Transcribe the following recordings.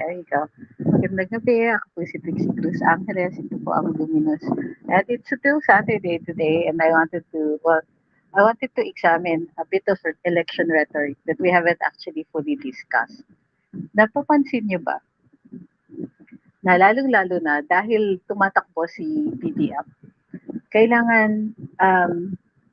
There you go. Magandang gabi. Ako po si Trixie Cruz-Angeles. Ito po ang Luminous. And it's still Saturday today and I wanted to examine a bit of election rhetoric that we haven't actually fully discussed. Napapansin niyo ba na lalong-lalo na dahil tumatakbo si BBM, kailangan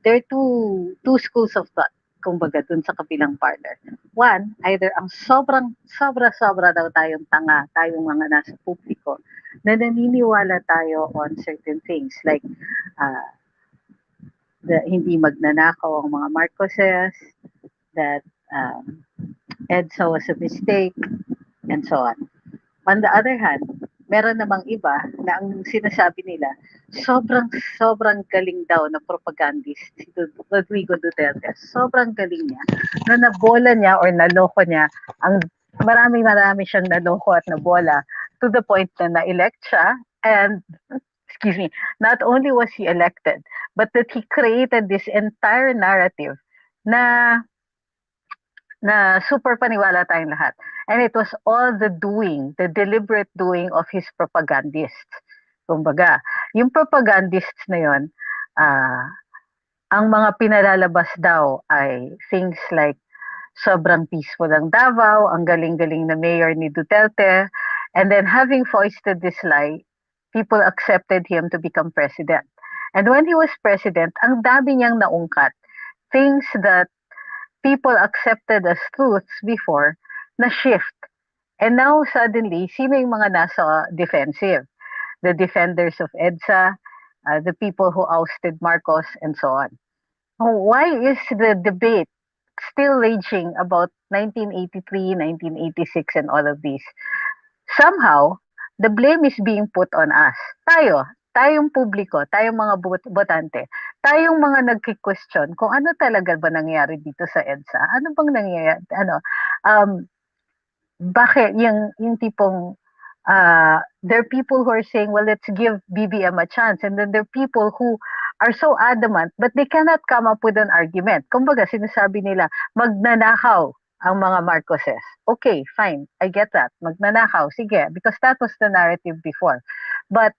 there are two schools of thought kumbaga dun sa kabilang partner. One, either ang sobra-sobra daw tayong tanga, tayong mga nasa publiko, na naniniwala tayo on certain things like uh, hindi magnanakaw ang mga Marcoses, that EDSA was a mistake, and so on. On the other hand, meron namang iba na ang sinasabi nila, sobrang galing daw na propagandist si Rodrigo Duterte. Sobrang galing niya. Na nabola niya or naloko niya, ang marami siyang naloko at nabola to the point na na-elect siya and excuse me, not only was he elected, but that he created this entire narrative na super paniwala tayong lahat. And it was all the deliberate doing of his propagandists. Kumbaga, yung propagandists na yun, ang mga pinalalabas daw ay things like sobrang peaceful ang Davao, ang galing-galing na mayor ni Duterte, and then having foisted this lie, people accepted him to become president. And when he was president, ang dami niyang naungkat. Things that people accepted as truths before na shift. And now suddenly, sino yung mga nasa defensive? The defenders of EDSA, the people who ousted Marcos, and so on. Why is the debate still raging about 1983, 1986, and all of these? Somehow, the blame is being put on us. Tayong publiko, tayong mga botante, tayong mga nagki-question kung ano talaga ba nangyayari dito sa EDSA. Ano bang nangyayari? Bakit yung tipong there are people who are saying, well, let's give BBM a chance. And then there are people who are so adamant, but they cannot come up with an argument. Kumbaga, sinasabi nila, magnanakaw ang mga Marcoses. Okay, fine. I get that. Magnanakaw. Sige. Because that was the narrative before. But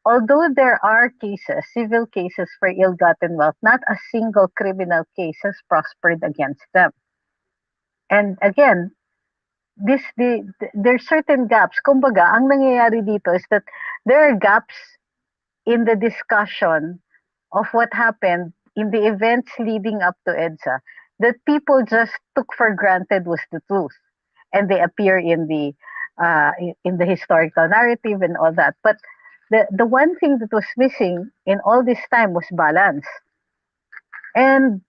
although there are cases, civil cases for ill-gotten wealth, not a single criminal case has prospered against them. And again, there are certain gaps. Kumbaga, ang nangyayari dito is that there are gaps in the discussion of what happened in the events leading up to EDSA that people just took for granted was the truth. And they appear in the historical narrative and all that. But the one thing that was missing in all this time was balance. And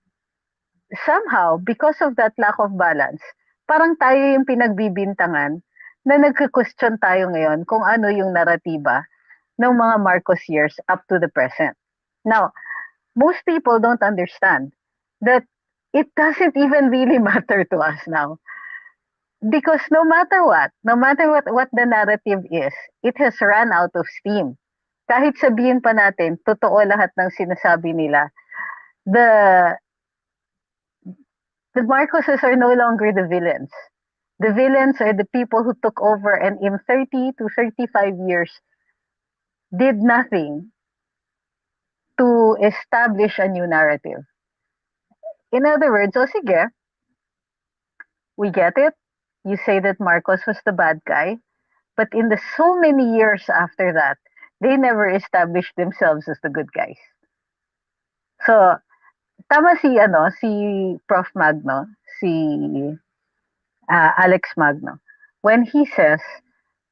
somehow, because of that lack of balance, parang tayo yung pinagbibintangan na nagka-question tayo ngayon kung ano yung naratiba ng mga Marcos years up to the present. Now, most people don't understand that it doesn't even really matter to us now. Because no matter what the narrative is, it has run out of steam. Kahit sabihin pa natin, totoo lahat ng sinasabi nila, the Marcoses are no longer the villains. The villains are the people who took over and in 30 to 35 years did nothing to establish a new narrative. In other words, sige, we get it. You say that Marcos was the bad guy, but in the so many years after that, they never established themselves as the good guys. So, tama si Prof. Magno, si Alex Magno, when he says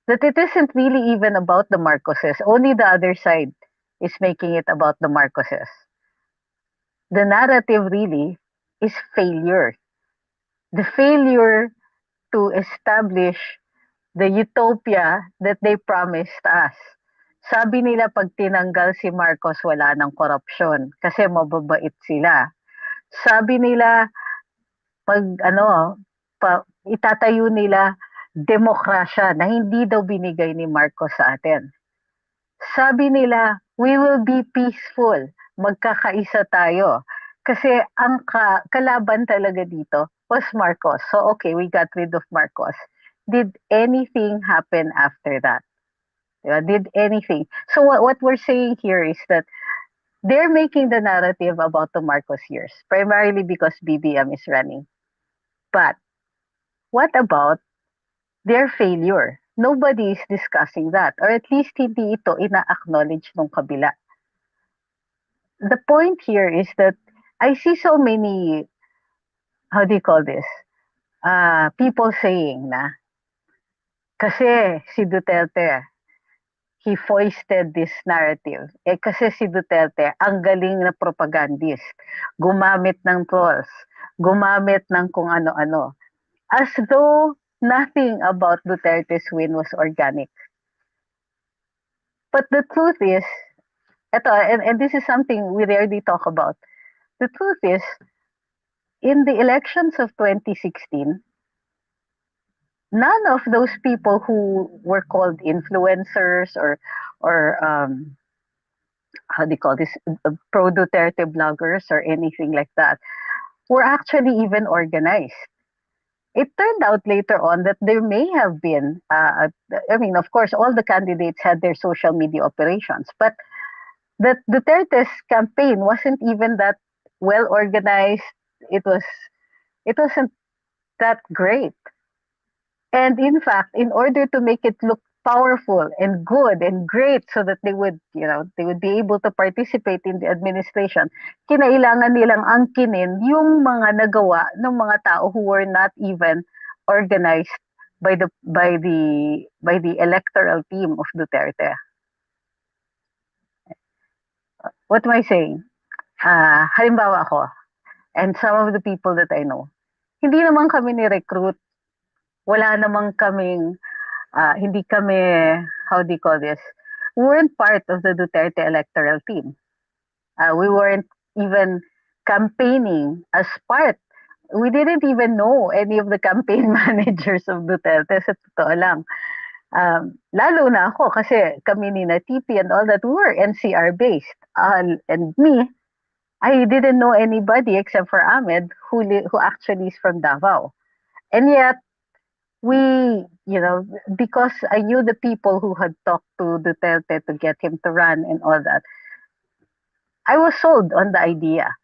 that it isn't really even about the Marcoses, only the other side is making it about the Marcoses. The narrative really is failure. The failure to establish the utopia that they promised us. Sabi nila pag tinanggal si Marcos, wala ng korupsyon kasi mababait sila. Sabi nila pag itatayo nila demokrasya na hindi daw binigay ni Marcos sa atin. Sabi nila, we will be peaceful, magkakaisa tayo. Kasi ang kalaban talaga dito was Marcos. So okay, we got rid of Marcos. did anything happen after that? Did anything? So what we're saying here is that they're making the narrative about the Marcos years, primarily because BBM is running. But what about their failure? Nobody is discussing that, or at least hindi ito ina-acknowledge nung kabila. The point here is that I see so many, how do you call this? People saying na, kasi si Duterte, he foisted this narrative. Eh kasi si Duterte, ang galing na propagandist. Gumamit ng trolls. Gumamit ng kung ano-ano. As though nothing about Duterte's win was organic. But the truth is, and this is something we rarely talk about. The truth is, in the elections of 2016, none of those people who were called influencers or how do you call this, pro Duterte bloggers or anything like that were actually even organized. It turned out later on that there may have been, I mean, of course, all the candidates had their social media operations, but that Duterte's campaign wasn't even that well organized. It was, it wasn't that great. And in fact, in order to make it look powerful and good and great so that they would be able to participate in the administration, kinailangan nilang angkinin yung mga nagawa ng mga tao who were not even organized by the electoral team of Duterte. What am I saying? Halimbawa ako, and some of the people that I know, hindi naman kami ni-recruit, wala namang kaming hindi kami, how do you call this? We weren't part of the Duterte electoral team. We weren't even campaigning as part. We didn't even know any of the campaign managers of Duterte, sa totoo lang. Lalo na ako kasi kami ni na TP and all that, we were NCR based. And me, I didn't know anybody except for Ahmed who actually is from Davao. And yet, we, because I knew the people who had talked to Duterte to get him to run and all that, I was sold on the idea.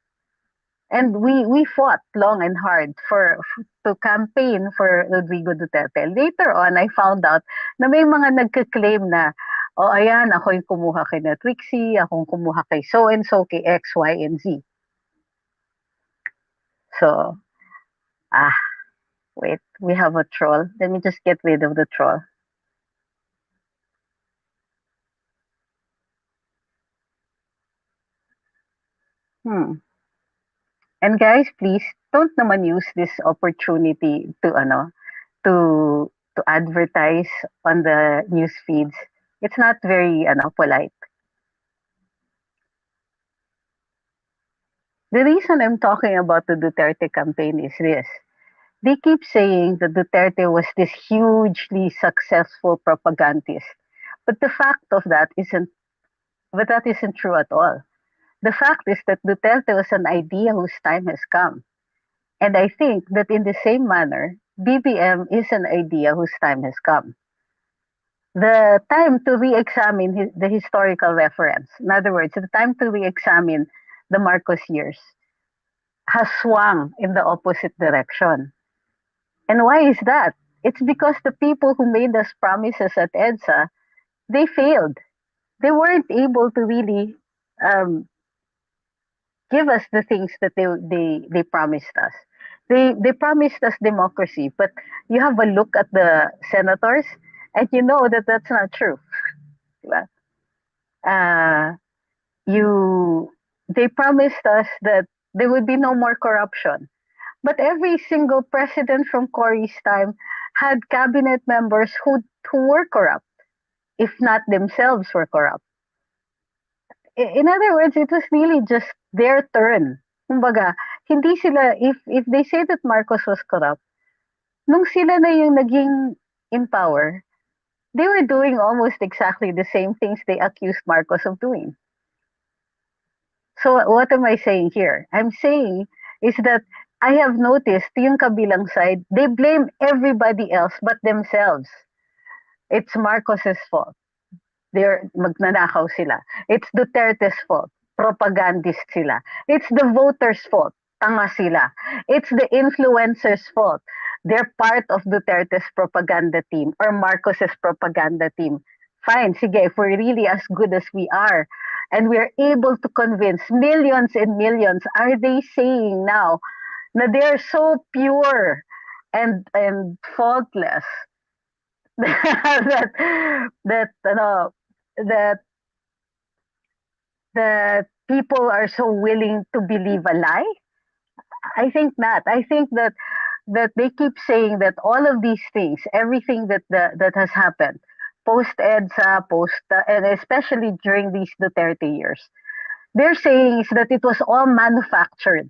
And we fought long and hard to campaign for Rodrigo Duterte. Later on, I found out na may mga nagka-claim na, oh, ayan, ako yung kumuha kay na Trixie, ako yung kumuha kay so-and-so, kay X, Y, and Z. So, wait, we have a troll. Let me just get rid of the troll. And guys, please don't naman use this opportunity to advertise on the news feeds. It's not very polite. The reason I'm talking about the Duterte campaign is this. They keep saying that Duterte was this hugely successful propagandist. But the fact of that isn't true at all. The fact is that Duterte was an idea whose time has come. And I think that in the same manner, BBM is an idea whose time has come. The time to re-examine the historical reference, in other words, the time to re-examine the Marcos years, has swung in the opposite direction. And why is that? It's because the people who made us promises at EDSA, they failed. They weren't able to really give us the things that they promised us. They promised us democracy, but you have a look at the senators, and you know that that's not true. Uh, they promised us that there would be no more corruption, but every single president from Cory's time had cabinet members who were corrupt, if not themselves were corrupt. In other words, it was really just their turn. Kumbaga, hindi sila, if they say that Marcos was corrupt, nung sila na yung naging in power, they were doing almost exactly the same things they accused Marcos of doing. So what am I saying here? I'm saying is that I have noticed yung kabilang side, they blame everybody else but themselves. It's Marcos's fault. Magnanakaw sila. It's Duterte's fault. Propagandist sila. It's the voters' fault. Tanga sila. It's the influencers' fault. They're part of Duterte's propaganda team or Marcos's propaganda team. Fine, sige, if we're really as good as we are and we're able to convince millions and millions, are they saying now na they're so pure and faultless that that that that people are so willing to believe a lie? I think not. I think that they keep saying that all of these things, everything that has happened, post EDSA, and especially during these Duterte years, they're saying is that it was all manufactured.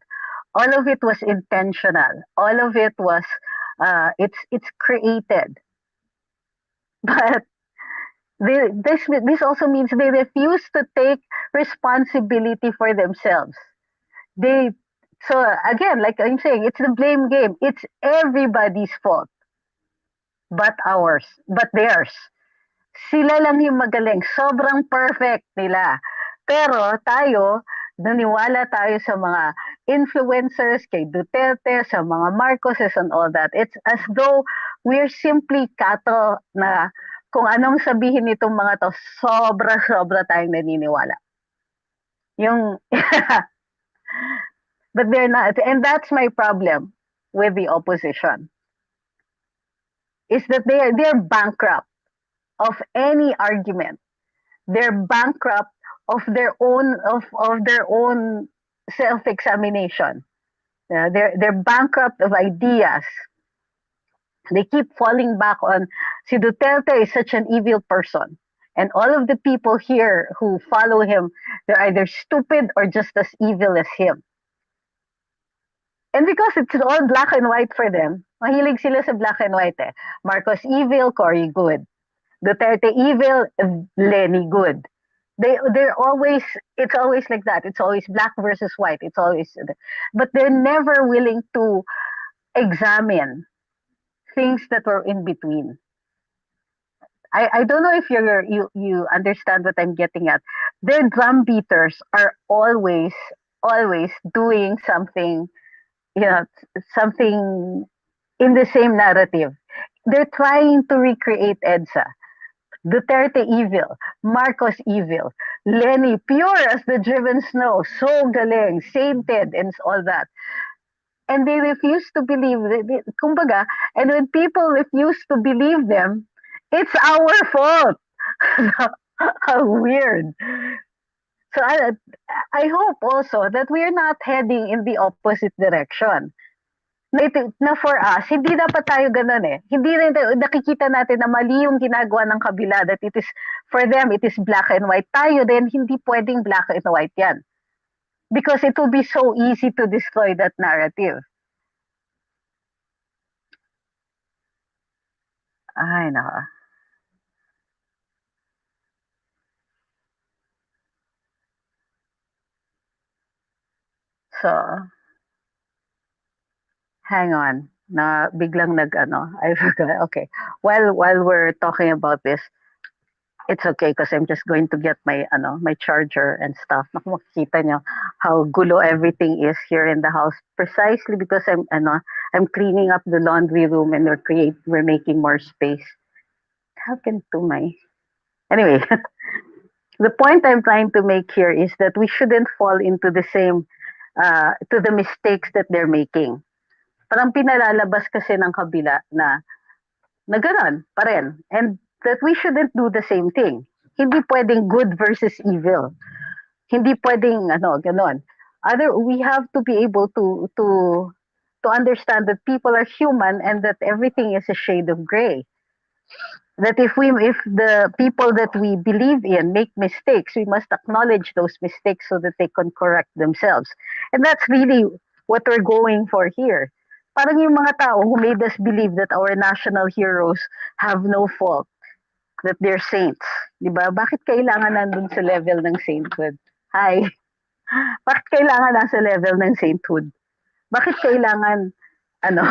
All of it was intentional. All of it was it's created. But this also means they refuse to take responsibility for themselves. They so again, like I'm saying, it's the blame game. It's everybody's fault, but theirs. Sila lang yung magaling. Sobrang perfect nila. Pero tayo, naniwala tayo sa mga influencers, kay Duterte, sa mga Marcoses and all that. It's as though we're simply cattle na kung anong sabihin nitong mga to, sobra-sobra tayong naniniwala. Yung, but they're not. And that's my problem with the opposition. Is that they're bankrupt of any argument. They're bankrupt of their own self-examination. They're bankrupt of ideas. They keep falling back on si Duterte is such an evil person. And all of the people here who follow him, they're either stupid or just as evil as him. And because it's all black and white for them, mahilig sila sa black and white eh. Marcos evil, Cory good. Duterte evil, Lenny good. They're always it's always like that. It's always black versus white. It's always but they're never willing to examine things that were in between. I don't know if you understand what I'm getting at. Their drum beaters are always doing something, you know, something in the same narrative. They're trying to recreate EDSA. Duterte evil, Marcos evil, Lenny pure as the driven snow, so galing, sainted and all that. And they refuse to believe, kumbaga, and when people refuse to believe them, it's our fault. How weird. So I hope also that we're not heading in the opposite direction. Na for us, hindi dapat tayo ganun eh. Hindi rin nakikita natin na mali yung ginagawa ng kabila, that it is, for them, it is black and white. Tayo din, hindi pwedeng black and white yan. Because it will be so easy to destroy that narrative. Ay, nako. So, hang on. Na biglang I forgot. Okay. While we're talking about this, it's okay because I'm just going to get my charger and stuff. Naku, makikita nyo how gulo everything is here in the house precisely because I'm cleaning up the laundry room and we're making more space. Happened to my anyway. The point I'm trying to make here is that we shouldn't fall into the same to the mistakes that they're making. Parang pinalalabas kasi ng kabila na gano'n pa rin. And that we shouldn't do the same thing. Hindi pwedeng good versus evil. Hindi pwedeng gano'n. We have to be able to understand that people are human and that everything is a shade of gray. That if the people that we believe in make mistakes, we must acknowledge those mistakes so that they can correct themselves. And that's really what we're going for here. Parang yung mga tao who made us believe that our national heroes have no fault, that they're saints. Diba? Bakit kailangan nandun sa level ng sainthood? Hi. Bakit kailangan nasa level ng sainthood? Bakit kailangan, ano,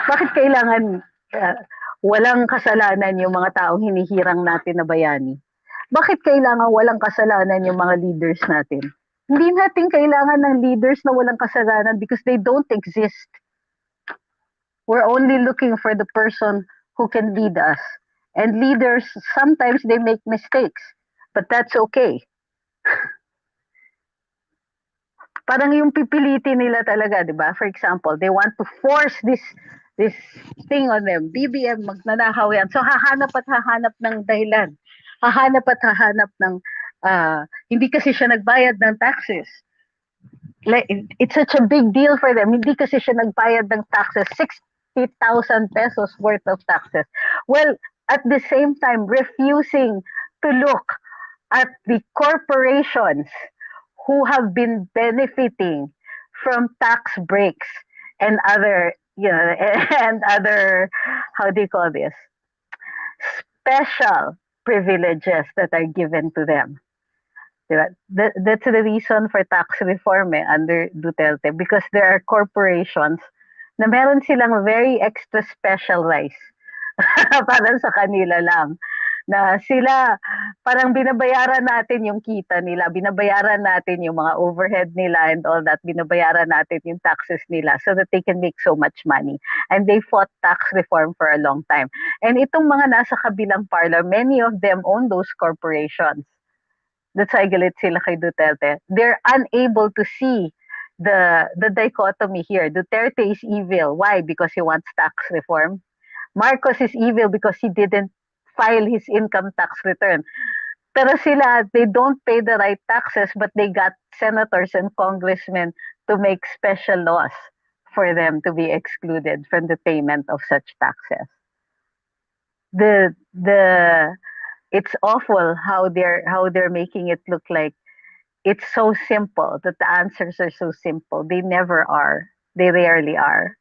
bakit kailangan uh, walang kasalanan yung mga taong hinihirang natin na bayani? Bakit kailangan walang kasalanan yung mga leaders natin? Hindi natin kailangan ng leaders na walang kasalanan because they don't exist. We're only looking for the person who can lead us. And leaders, sometimes they make mistakes, but that's okay. Parang yung pipilitin nila talaga, 'di ba? For example, they want to force this thing on them. BBM magnanakaw yan. So hahanap at hahanap ng dahilan. Hahanap at hahanap ng hindi kasi siya nagbayad ng taxes. Like, it's such a big deal for them. Hindi kasi siya nagbayad ng taxes, 60,000 pesos worth of taxes. Well, at the same time, refusing to look at the corporations who have been benefiting from tax breaks and other, and other, how do you call this, special privileges that are given to them. Diba? That's the reason for tax reform under Duterte, because there are corporations na meron silang very extra special rights para sa kanila lang. Na sila, parang binabayaran natin yung kita nila, binabayaran natin yung mga overhead nila and all that, binabayaran natin yung taxes nila so that they can make so much money. And they fought tax reform for a long time. And itong mga nasa kabilang parlor, many of them own those corporations. That's why galit sila kay Duterte. They're unable to see the dichotomy here. Duterte is evil. Why? Because he wants tax reform. Marcos is evil because he didn't file his income tax return. Pero sila, they don't pay the right taxes, but they got senators and congressmen to make special laws for them to be excluded from the payment of such taxes. The it's awful how they're making it look like it's so simple, that the answers are so simple. They never are. They rarely are.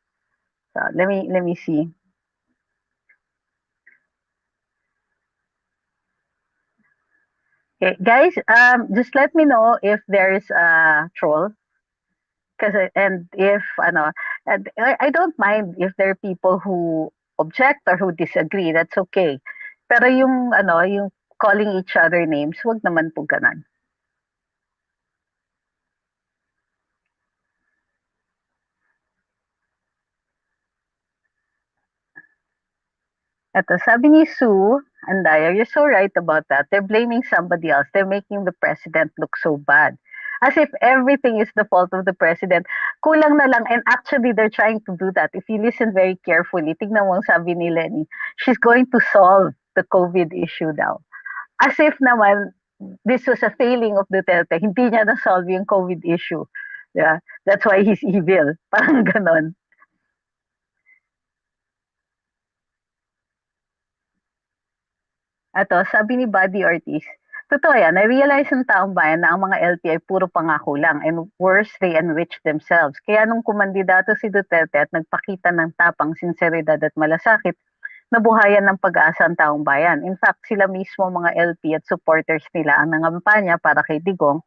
So let me see. Okay, guys, just let me know if there is a troll. Kasi, and if, and I don't mind if there are people who object or who disagree, that's okay. Pero yung calling each other names, wag naman po ganun. Eto, sabi ni Sue Andaya, you're so right about that. They're blaming somebody else. They're making the president look so bad. As if everything is the fault of the president. Kulang na lang. And actually, they're trying to do that. If you listen very carefully, tignan mo ang sabi ni Lenny, she's going to solve the COVID issue daw. As if naman, this was a failing of Duterte. Hindi niya na-solve yung COVID issue. Yeah, that's why he's evil. Parang ganon. Ato, sabi ni Buddy Ortiz, totoo yan, na-realize ng taong bayan na ang mga LT ay puro pangako lang and worse, they enrich themselves. Kaya nung kumandidato si Duterte at nagpakita ng tapang, sinseridad at malasakit, nabuhayan ng pag-asa ang taong bayan. In fact, sila mismo mga LP at supporters nila ang nangampanya para kay Digong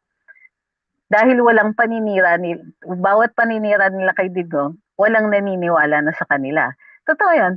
dahil walang paninira bawat paninira nila kay Digong, walang naniniwala na sa kanila. Totoo yan.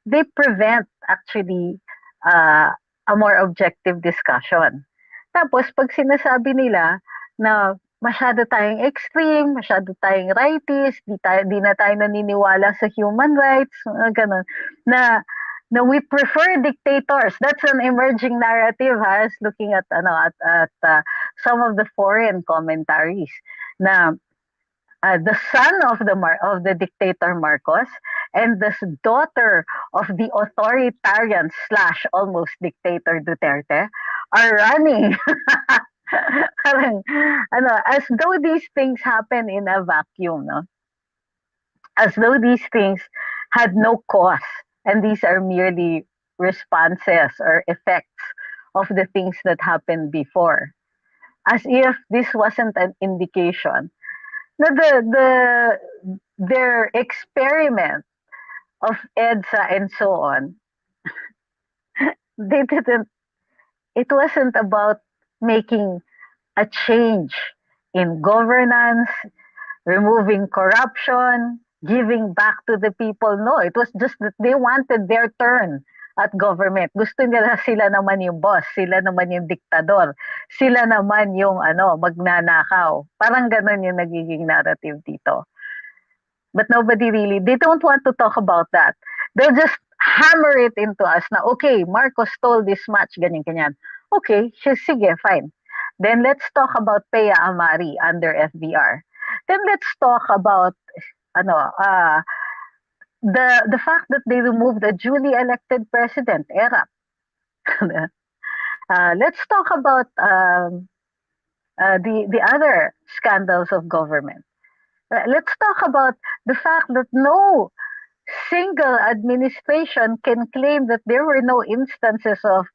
They prevent actually a more objective discussion. Tapos, pag sinasabi nila na masyado tayong extreme, masyado tayong rightist, di na tayo naniniwala sa human rights, ganun, na na we prefer dictators. That's an emerging narrative, has looking at some of the foreign commentaries na the son of the dictator Marcos and the daughter of the authoritarian slash almost dictator Duterte are running. Parang, as though these things happen in a vacuum, no? As though these things had no cause, and these are merely responses or effects of the things that happened before. As if this wasn't an indication na their experiment of EDSA and so on, they didn't it wasn't about making a change in governance, removing corruption, giving back to the people. No, it was just that they wanted their turn at government. Gusto nila sila naman yung boss, sila naman yung diktador, sila naman yung magnanakaw. Parang ganun yung nagiging narrative dito. But nobody really, they don't want to talk about that. They'll just hammer it into us na, okay, Marcos stole this much, ganyan-ganyan. Okay, sige, fine. Then let's talk about Pea Amari under FBR. Then let's talk about ano the fact that they removed a duly elected president, ERA. Let's talk about the other scandals of government. Let's talk about the fact that no single administration can claim that there were no instances of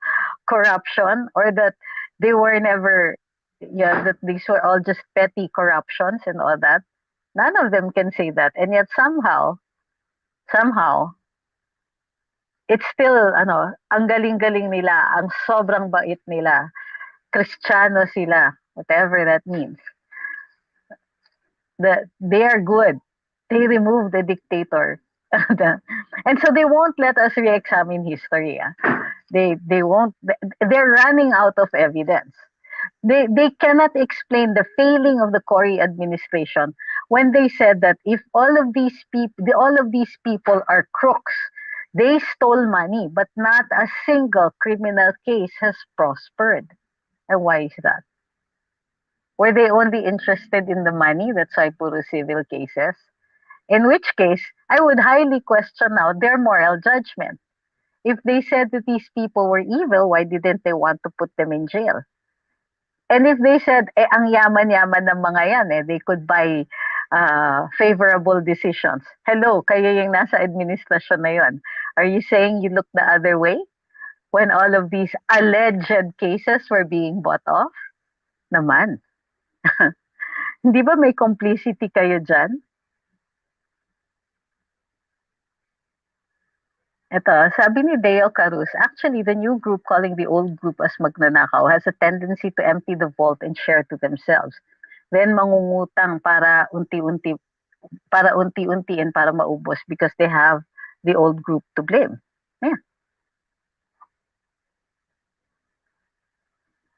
corruption or that they were never, yeah, that these were all just petty corruptions and all that. None of them can say that. And yet somehow, it's still, ang galing-galing nila, ang sobrang bait nila, Kristiyano sila, whatever that means. They are good. They remove the dictator. And so they won't let us re-examine history. They won't. They're running out of evidence. They cannot explain the failing of the Cory administration when they said that if all of these people are crooks, they stole money, but not a single criminal case has prospered. And why is that? Were they only interested in the money? That's why puro civil cases. In which case, I would highly question now their moral judgment. If they said that these people were evil, why didn't they want to put them in jail? And if they said, ang yaman-yaman ng mga yan, they could buy favorable decisions. Hello, kayo yung nasa administrasyon na yun. Are you saying you look the other way when all of these alleged cases were being bought off? Naman. Hindi ba may complicity kayo dyan? Ito, sabi ni Deo Carus, actually, the new group calling the old group as magnanakaw has a tendency to empty the vault and share to themselves. Then mangungutang para unti-unti and para maubos because they have the old group to blame. Yeah.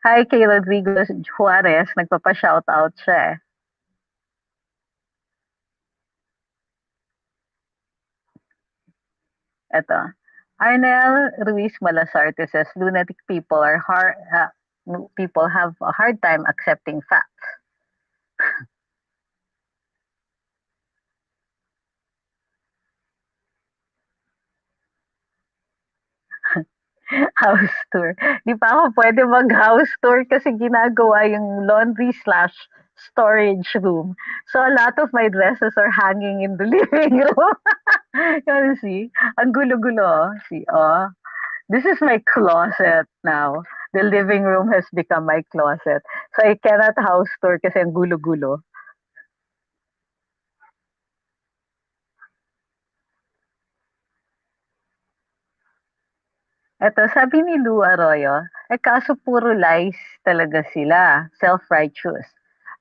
Hi kay Rodrigo Juarez, nagpapa-shoutout siya eh. Ito. Arnel Ruiz Malasarte says lunatic people people have a hard time accepting facts. House tour. Di pa ako pwede mag-house tour kasi ginagawa yung laundry slash storage room. So a lot of my dresses are hanging in the living room. You see? Ang gulo-gulo. See, oh. This is my closet now. The living room has become my closet. So I cannot house tour kasi ang gulo-gulo. Eto, sabi ni Lou Arroyo, kaso puro lies talaga sila, self-righteous.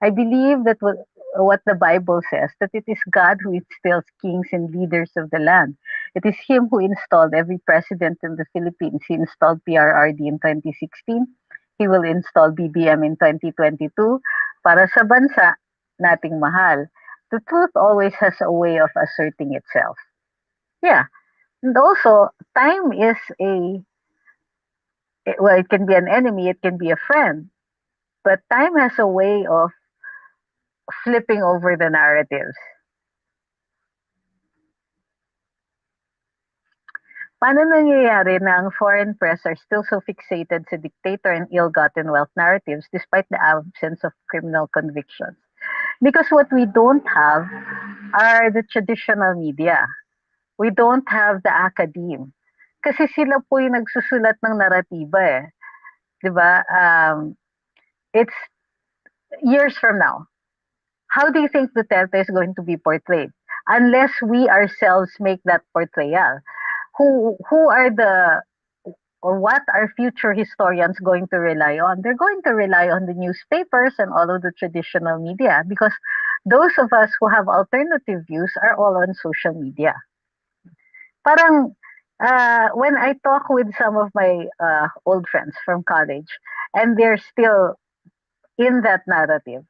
I believe that what the Bible says, that it is God who instills kings and leaders of the land. It is Him who installed every president in the Philippines. He installed PRRD in 2016. He will install BBM in 2022 para sa bansa nating mahal. The truth always has a way of asserting itself. Yeah. And also, time is it can be an enemy, it can be a friend. But time has a way of flipping over the narratives. Paano nangyayari na ang foreign press are still so fixated sa dictator and ill-gotten wealth narratives despite the absence of criminal convictions? Because what we don't have are the traditional media. We don't have the academe. Kasi sila po yung nagsusulat ng naratiba eh. Diba? It's years from now. How do you think Duterte is going to be portrayed? Unless we ourselves make that portrayal. Who are or what are future historians going to rely on? They're going to rely on the newspapers and all of the traditional media because those of us who have alternative views are all on social media. Parang when I talk with some of my old friends from college and they're still in that narrative,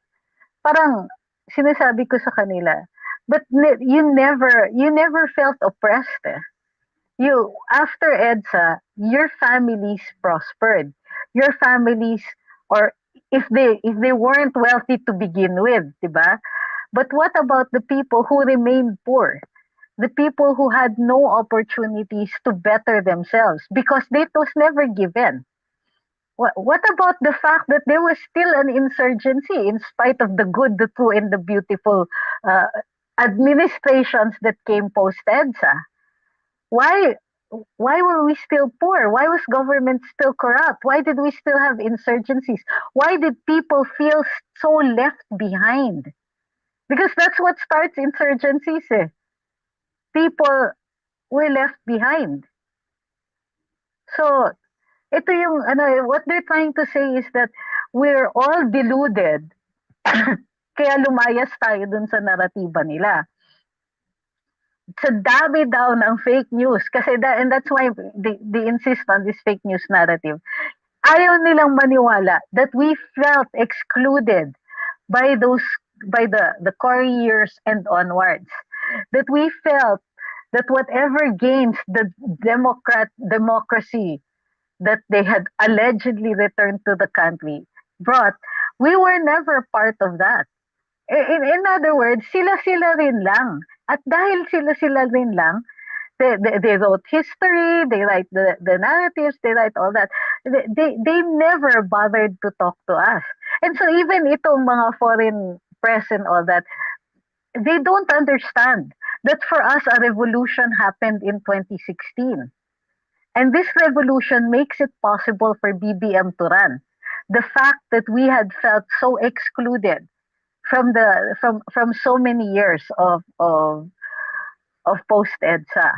parang sinasabi ko sa kanila, but you never felt oppressed. Eh. You after EDSA, your families prospered. Your families, or if they weren't wealthy to begin with, 'di ba? But what about the people who remained poor? The people who had no opportunities to better themselves because it was never given. What about the fact that there was still an insurgency in spite of the good, the true, and the beautiful uh, administrations that came post EDSA? Why why were we still poor? Why was government still corrupt? Why did we still have insurgencies? Why did people feel so left behind? Because that's what starts insurgencies. Eh. People were left behind. So, ito yung what they're trying to say is that we're all deluded. Kaya lumayas tayo dun sa naratiba nila. Sa dami daw ng fake news kasi and that's why they insist on this fake news narrative. Ayaw nilang maniwala that we felt excluded by the core years and onwards. That we felt that whatever gains the democracy that they had allegedly returned to the country brought, we were never part of that. In other words, sila-sila rin lang. At dahil sila-sila rin lang, they wrote history, they write the narratives, they write all that. They never bothered to talk to us. And so even itong mga foreign press and all that, they don't understand that for us a revolution happened in 2016. And this revolution makes it possible for BBM to run. The fact that we had felt so excluded from so many years of post EDSA.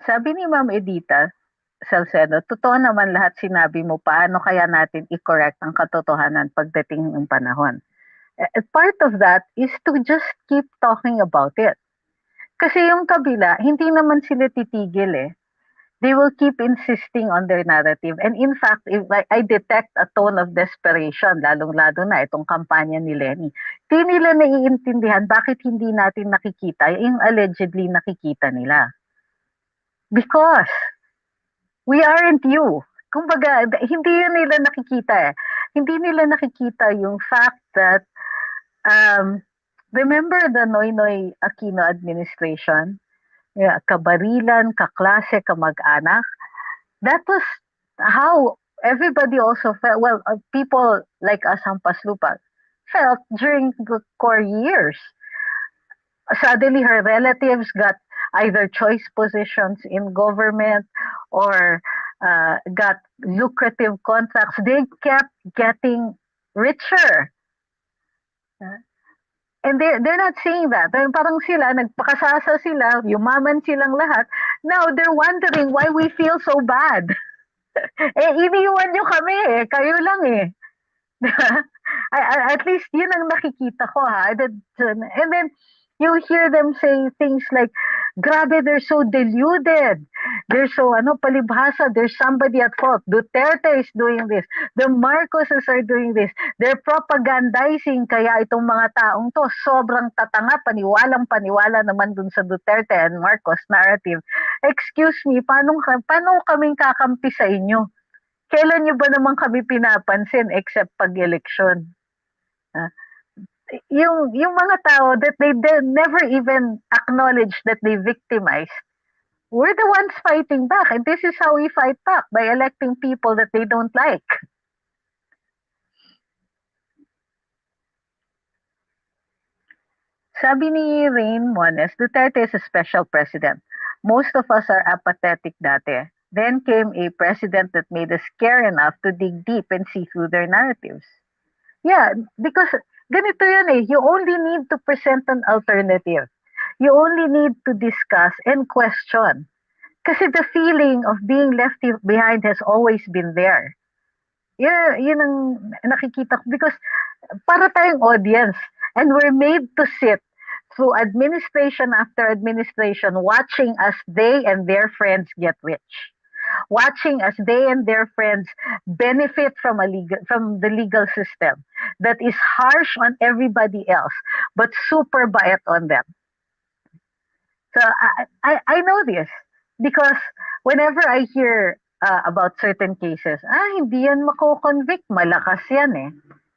Sabi ni Ma'am Edita Salcedo, totoo naman lahat sinabi mo, paano kaya natin i-correct ang katotohanan pagdating ng panahon. Part of that is to just keep talking about it. Kasi yung kabila, hindi naman sila titigil eh. They will keep insisting on their narrative. And in fact, if I detect a tone of desperation, lalong-lalo na itong kampanya ni Lenny. Di nila naiintindihan bakit hindi natin nakikita yung allegedly nakikita nila. Because we aren't you. Kumbaga, hindi yun nila nakikita eh. Hindi nila nakikita yung fact that, remember the Noynoy Aquino administration? Yeah, kabarilan, kaklase, kamag-anak. That was how everybody also felt. Well, people like us, Hampaslupa, felt during the core years. Suddenly, her relatives got either choice positions in government or got lucrative contracts. They kept getting richer. And they're not saying that. Parang sila, nagpakasasa sila, yumaman silang lahat. Now, they're wondering why we feel so bad. Iniwan nyo kami eh. Kayo lang eh. At least yun ang nakikita ko ha. And then you hear them say things like, grabe, they're so deluded. They're so palibhasa. There's somebody at fault. Duterte is doing this. The Marcoses are doing this. They're propagandizing. Kaya itong mga taong to sobrang tatanga, paniwalang-paniwala naman dun sa Duterte and Marcos narrative. Excuse me, paano kaming kakampi sa inyo? Kailan nyo ba naman kami pinapansin except pag-eleksyon? Yung mga tao that they never even acknowledge that they victimized, we're the ones fighting back. And this is how we fight back, by electing people that they don't like. Sabi ni Rain Mones, Duterte is a special president. Most of us are apathetic dati. Then came a president that made us care enough to dig deep and see through their narratives. Yeah, because ganito yun eh. You only need to present an alternative. You only need to discuss and question. Kasi the feeling of being left behind has always been there. Yun ang nakikita ko because para tayong audience and we're made to sit through administration after administration watching as they and their friends get rich, watching as they and their friends benefit from from the legal system that is harsh on everybody else but super bait on them. So I know this because whenever I hear about certain cases, hindi yan mako-convict, malakas yan eh.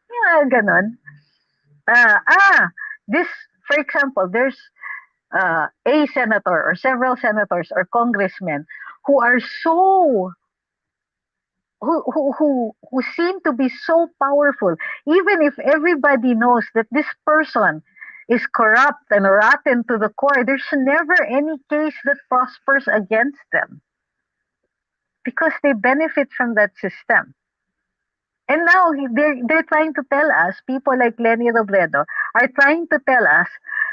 Yeah, ganon. Uh, ah, this, for example, there's a senator or several senators or congressmen who are so who seem to be so powerful, even if everybody knows that this person is corrupt and rotten to the core, there's never any case that prospers against them because they benefit from that system. And now they're trying to tell us, people like Lenny Robredo are trying to tell us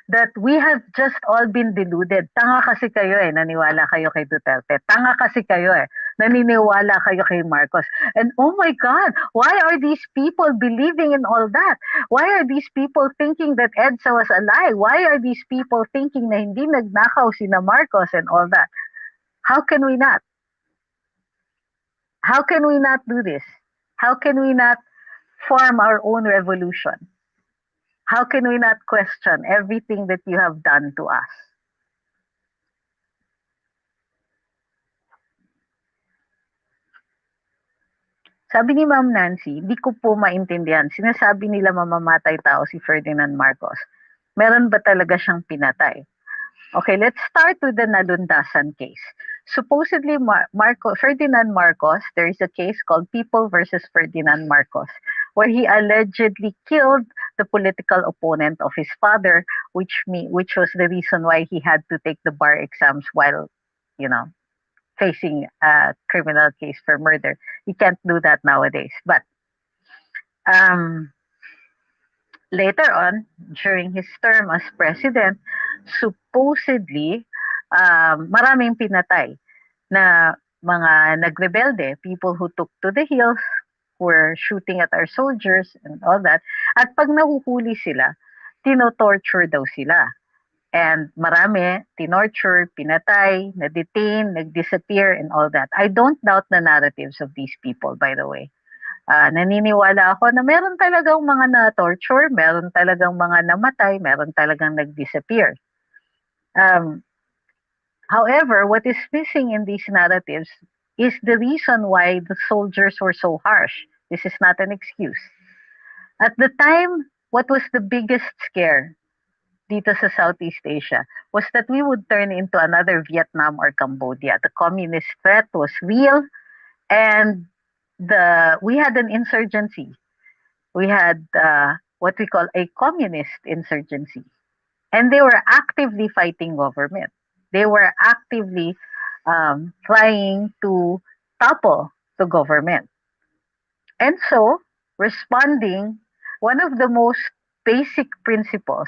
that we have just all been deluded. Tanga kasi kayo eh, naniwala kayo kay Duterte. Tanga kasi kayo eh, naniniwala kayo kay Marcos. And oh my God, why are these people believing in all that? Why are these people thinking that EDSA was a lie? Why are these people thinking na hindi nagnakaw sina Marcos and all that? How can we not? How can we not do this? How can we not form our own revolution? How can we not question everything that you have done to us? Sabi ni Ma'am Nancy, di ko po maintindihan. Sinasabi nila mamamatay tao si Ferdinand Marcos. Meron ba talaga siyang pinatay? Okay, let's start with the Nalundasan case. Supposedly, Ferdinand Marcos, there is a case called People versus Ferdinand Marcos, where he allegedly killed the political opponent of his father, which was the reason why he had to take the bar exams while, you know, facing a criminal case for murder. You can't do that nowadays. But um, later on, during his term as president, supposedly, maraming pinatay na mga nagrebelde, people who took to the hills, who were shooting at our soldiers and all that. At pag nahuhuli sila, tino-torture daw sila. And marami, tinorture, pinatay, na-detain, nag-disappear, and all that. I don't doubt the narratives of these people, by the way. Naniniwala ako na meron talagang mga na-torture, meron talagang mga namatay, meron talagang nag-disappear. However, what is missing in these narratives is the reason why the soldiers were so harsh. This is not an excuse. At the time, what was the biggest scare dito sa Southeast Asia was that we would turn into another Vietnam or Cambodia. The communist threat was real, and we had an insurgency. We had what we call a communist insurgency, and they were actively fighting government. They were actively trying to topple the government. And so, responding, one of the most basic principles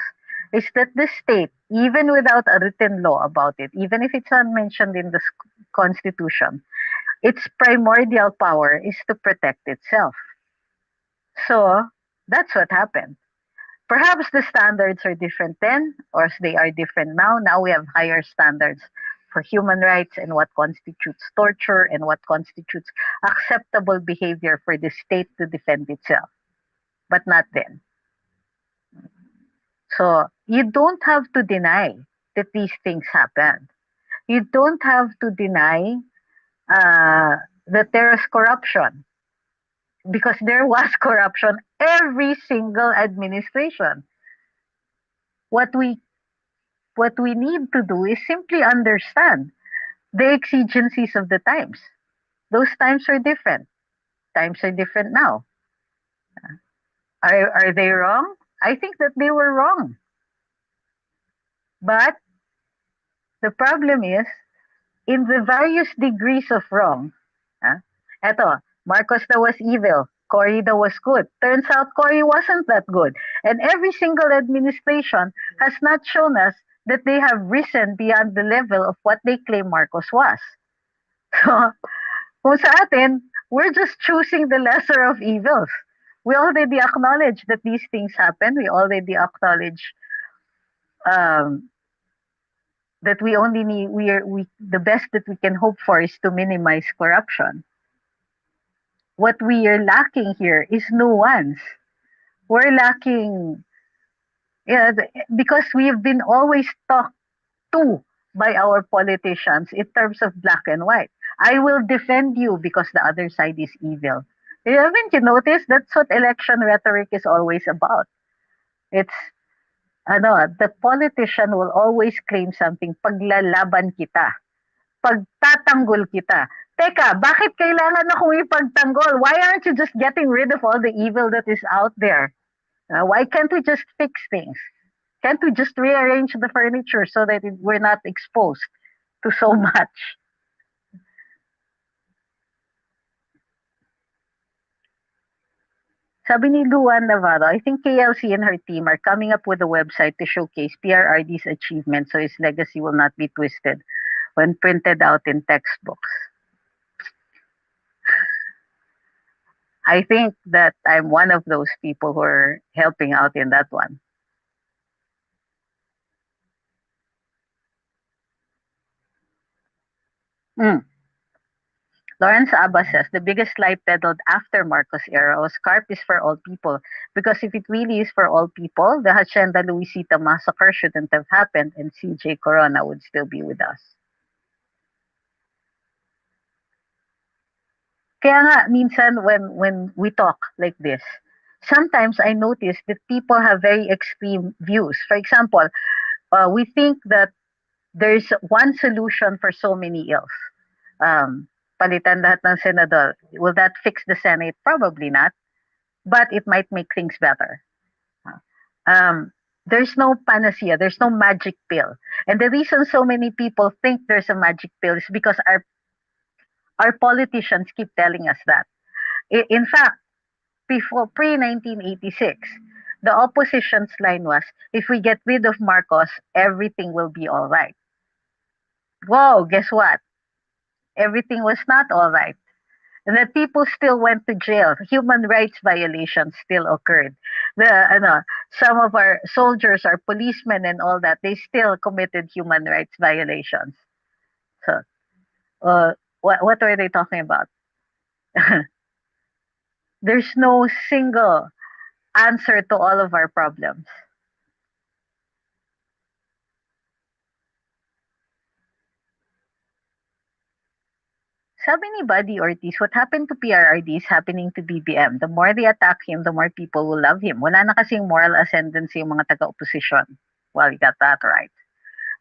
is that the state, even without a written law about it, even if it's unmentioned in the Constitution, its primordial power is to protect itself. So, that's what happened. Perhaps the standards are different then, or they are different now. Now we have higher standards for human rights and what constitutes torture and what constitutes acceptable behavior for the state to defend itself, but not then. So you don't have to deny that these things happened. You don't have to deny that there is corruption because there was corruption every single administration. What we need to do is simply understand the exigencies of the times. Those times are different. Times are different now. Are they wrong? I think that they were wrong. But the problem is, in the various degrees of wrong, eto, Marcos daw was evil, Cory daw was good. Turns out Cory wasn't that good. And every single administration has not shown us that they have risen beyond the level of what they claim Marcos was. So, kung sa atin, we're just choosing the lesser of evils. We already acknowledge that these things happen. We already acknowledge um, that we only need we the best that we can hope for is to minimize corruption. What we are lacking here is nuance. We're lacking, yeah, because we've been always talked to by our politicians in terms of black and white. I will defend you because the other side is evil. Haven't you noticed that's what election rhetoric is always about? It's the politician will always claim something, paglalaban kita, pagtatanggol kita. Teka, bakit kailangan akong ipagtanggol? Why aren't you just getting rid of all the evil that is out there? Why can't we just fix things? Can't we just rearrange the furniture so that we're not exposed to so much? Sabi ni Luan Navarro, I think KLC and her team are coming up with a website to showcase PRRD's achievements so his legacy will not be twisted when printed out in textbooks. I think that I'm one of those people who are helping out in that one. Mm. Lawrence Abba says the biggest lie peddled after Marcos era was CARP is for all people. Because if it really is for all people, the Hacienda Luisita massacre shouldn't have happened and CJ Corona would still be with us. Kaya nga, minsan when we talk like this, sometimes I notice that people have very extreme views. For example, we think that there's one solution for so many ills. Palitan lahat ng senador. Will that fix the Senate? Probably not. But it might make things better. There's no panacea. There's no magic pill. And the reason so many people think there's a magic pill is because our politicians keep telling us that. In fact, before pre-1986, the opposition's line was, if we get rid of Marcos, everything will be all right. Whoa, guess what? Everything was not all right. And that people still went to jail. Human rights violations still occurred. Some of our soldiers, our policemen, and all that, they still committed human rights violations. So, what were they talking about? There's no single answer to all of our problems. Sabi ni Buddy Ortiz, what happened to PRRD is happening to BBM. The more they attack him, the more people will love him. Wala na kasing moral ascendancy yung mga taga-opposition. Well, you got that right.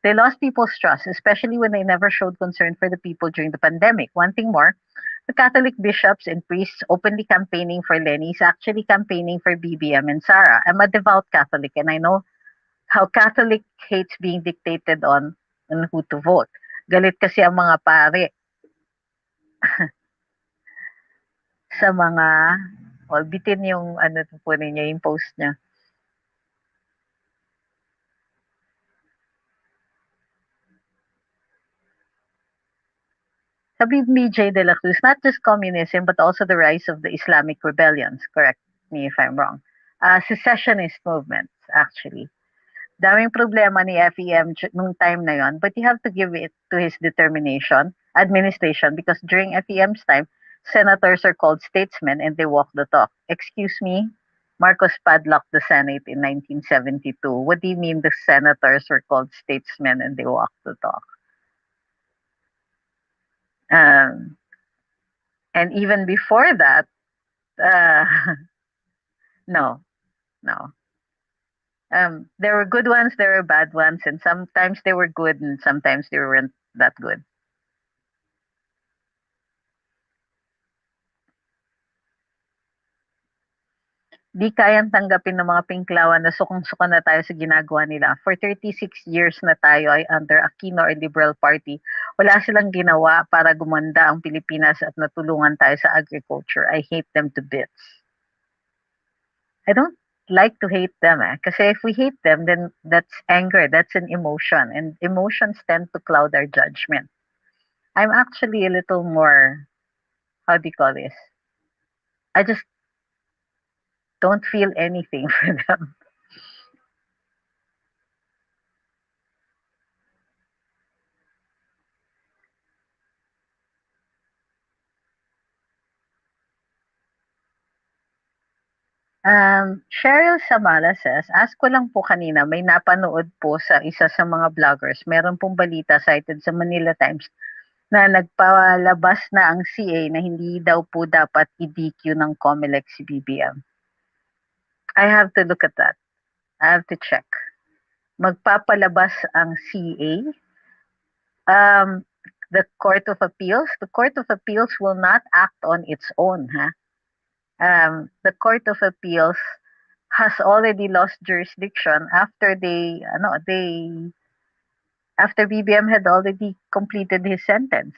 They lost people's trust, especially when they never showed concern for the people during the pandemic. One thing more, the Catholic bishops and priests openly campaigning for Lenny is actually campaigning for BBM and Sara. I'm a devout Catholic and I know how Catholic hates being dictated on who to vote. Galit kasi ang mga pare sa mga, bitin yung po ninyo, yung post niya. Sabi ni J. De La Cruz, not just communism, but also the rise of the Islamic rebellions. Correct me if I'm wrong. Secessionist movements, actually. Daming problema ni FEM nung time na yon, but you have to give it to his administration, because during FEM's time, senators are called statesmen and they walk the talk. Excuse me, Marcos padlocked the Senate in 1972. What do you mean the senators were called statesmen and they walk the talk? Um, and even before that, uh, no, no. There were good ones, there were bad ones, and sometimes they were good and sometimes they weren't that good. Di kayang tanggapin ng mga Pinklawan na sukang-suka na tayo sa ginagawa nila. For 36 years na tayo ay under Aquino or Liberal Party. Wala silang ginawa para gumanda ang Pilipinas at natulungan tayo sa agriculture. I hate them to bits. I don't like to hate them eh. Kasi if we hate them, then that's anger, that's an emotion, and emotions tend to cloud our judgment. I'm actually a little more, how do you call this? I just don't feel anything for them. Cheryl Samala says, ask ko lang po kanina, may napanood po sa isa sa mga vloggers, meron pong balita cited sa Manila Times na nagpalabas na ang CA na hindi daw po dapat i-DQ ng COMELEC si BBM. I have to look at that. I have to check. Magpapalabas ang CA. The Court of Appeals will not act on its own. The Court of Appeals has already lost jurisdiction after BBM had already completed his sentence.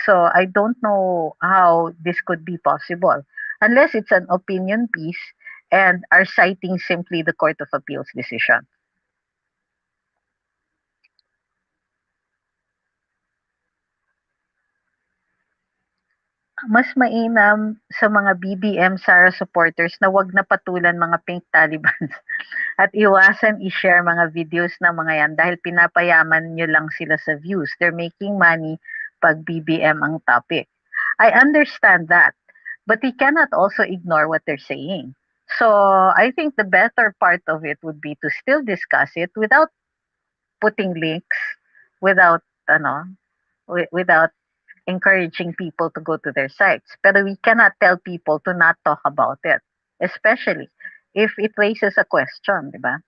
So I don't know how this could be possible unless it's an opinion piece and are citing simply the Court of Appeals decision. Mas mainam sa mga BBM Sara supporters na wag na patulan mga pink Talibans at iwasan i-share mga videos ng mga yan dahil pinapayaman nyo lang sila sa views. They're making money pag BBM ang topic. I understand that, but we cannot also ignore what they're saying. So I think the better part of it would be to still discuss it without putting links, without without encouraging people to go to their sites. Pero we cannot tell people to not talk about it, especially if it raises a question, di ba?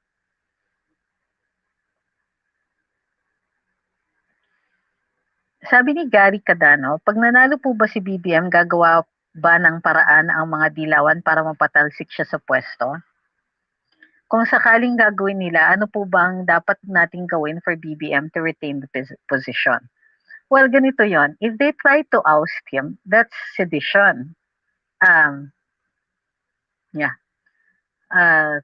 Sabi ni Gary Cadano, pag nanalo po ba si BBM, gagawa ba ng paraan ang mga dilawan para mapatalsik siya sa pwesto? Kung sakaling gagawin nila, ano po ba ang dapat nating gawin for BBM to retain the position? Well, ganito yon. If they try to oust him, that's sedition. Yeah. Uh,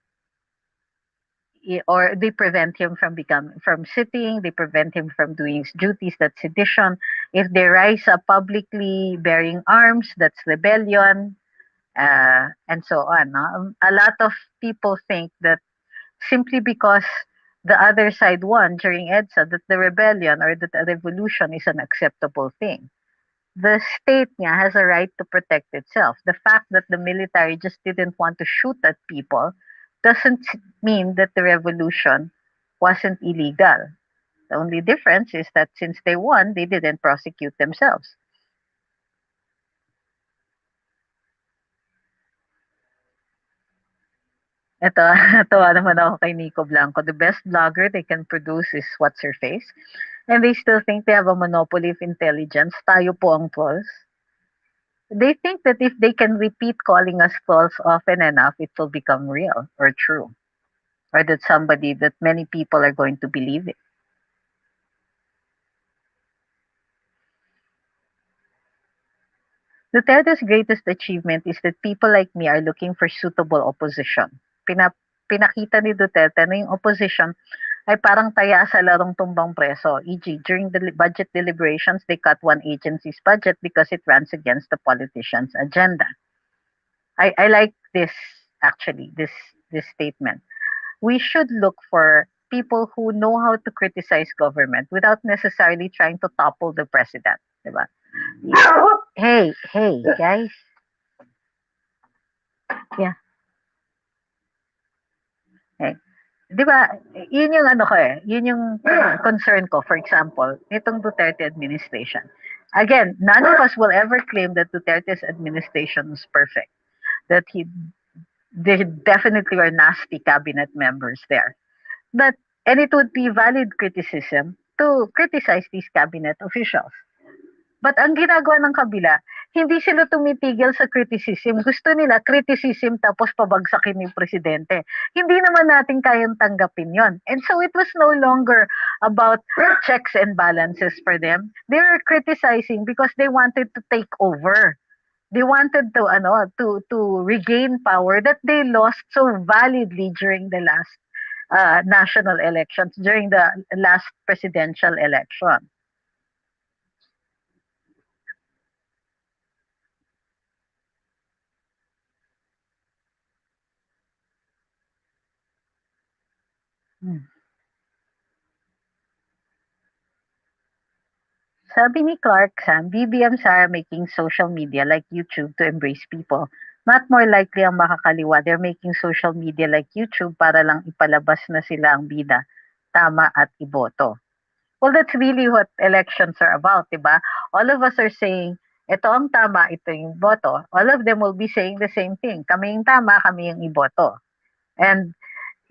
or they prevent him from sitting, they prevent him from doing his duties, that's sedition. If they rise up publicly bearing arms, that's rebellion, and so on. No? A lot of people think that simply because the other side won during EDSA, that the rebellion or that a revolution is an acceptable thing. The state niya has a right to protect itself. The fact that the military just didn't want to shoot at people doesn't mean that the revolution wasn't illegal. The only difference is that since they won, they didn't prosecute themselves. Ito, natawa naman ako kay Nico Blanco. The best blogger they can produce is What's Her Face. And they still think they have a monopoly of intelligence. Tayo po ang trolls. They think that if they can repeat calling us trolls often enough, it will become real or true. Or that many people are going to believe it. Duterte's greatest achievement is that people like me are looking for suitable opposition. Pinakita ni Duterte na yung opposition ay parang taya sa larong tumbang preso. E.g., during the budget deliberations, they cut one agency's budget because it runs against the politician's agenda. I like this, actually, this statement. We should look for people who know how to criticize government without necessarily trying to topple the president. Diba? Hey, guys. Yeah. Hey. 'Di ba, yun yung ano ko eh, yun yung concern ko, for example, nitong Duterte administration. Again, none of us will ever claim that Duterte's administration was perfect. That there definitely were nasty cabinet members there. And it would be valid criticism to criticize these cabinet officials. But ang ginagawa ng kabila, hindi sila tumitigil sa criticism. Gusto nila criticism tapos pabagsakin ni presidente. Hindi naman natin kayang tanggapin yon. And so it was no longer about checks and balances for them. They were criticizing because they wanted to take over They wanted to to regain power that they lost so validly during the last national elections, during the last presidential election. Hmm. Sabi ni Clark Sam, BBM Sara making social media like YouTube to embrace people. Not more likely ang makakaliwa. They're making social media like YouTube para lang ipalabas na sila ang bida, tama at iboto. Well, that's really what elections are about, di ba? All of us are saying, ito ang tama, ito yung boto. All of them will be saying the same thing. Kami yung tama, kami yung iboto. And,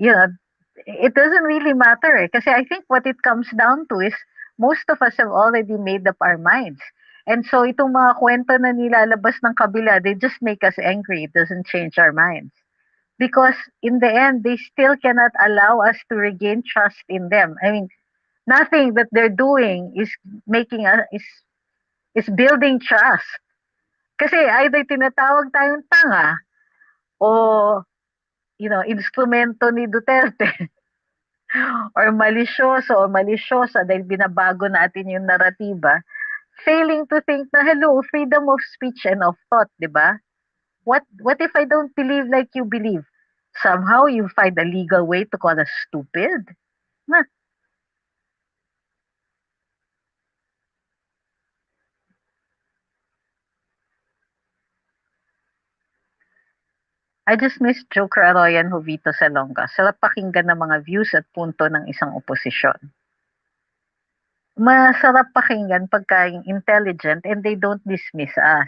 you know, it doesn't really matter eh. Kasi I think what it comes down to is most of us have already made up our minds. And so itong mga kwento na nilalabas ng kabila, they just make us angry. It doesn't change our minds. Because in the end, they still cannot allow us to regain trust in them. I mean, nothing that they're doing is making us is building trust. Kasi either tinatawag tayong tanga o instrumento ni Duterte or malisyoso o malisyosa dahil binabago natin yung naratiba, failing to think na hello, freedom of speech and of thought, 'di ba? What if I don't believe like you believe? Somehow you find a legal way to call us stupid? Nah, I just miss Joker Arroyo and Jovito Salonga. Sarap pakinggan ng mga views at punto ng isang oposisyon. Masarap pakinggan pagka intelligent and they don't dismiss us.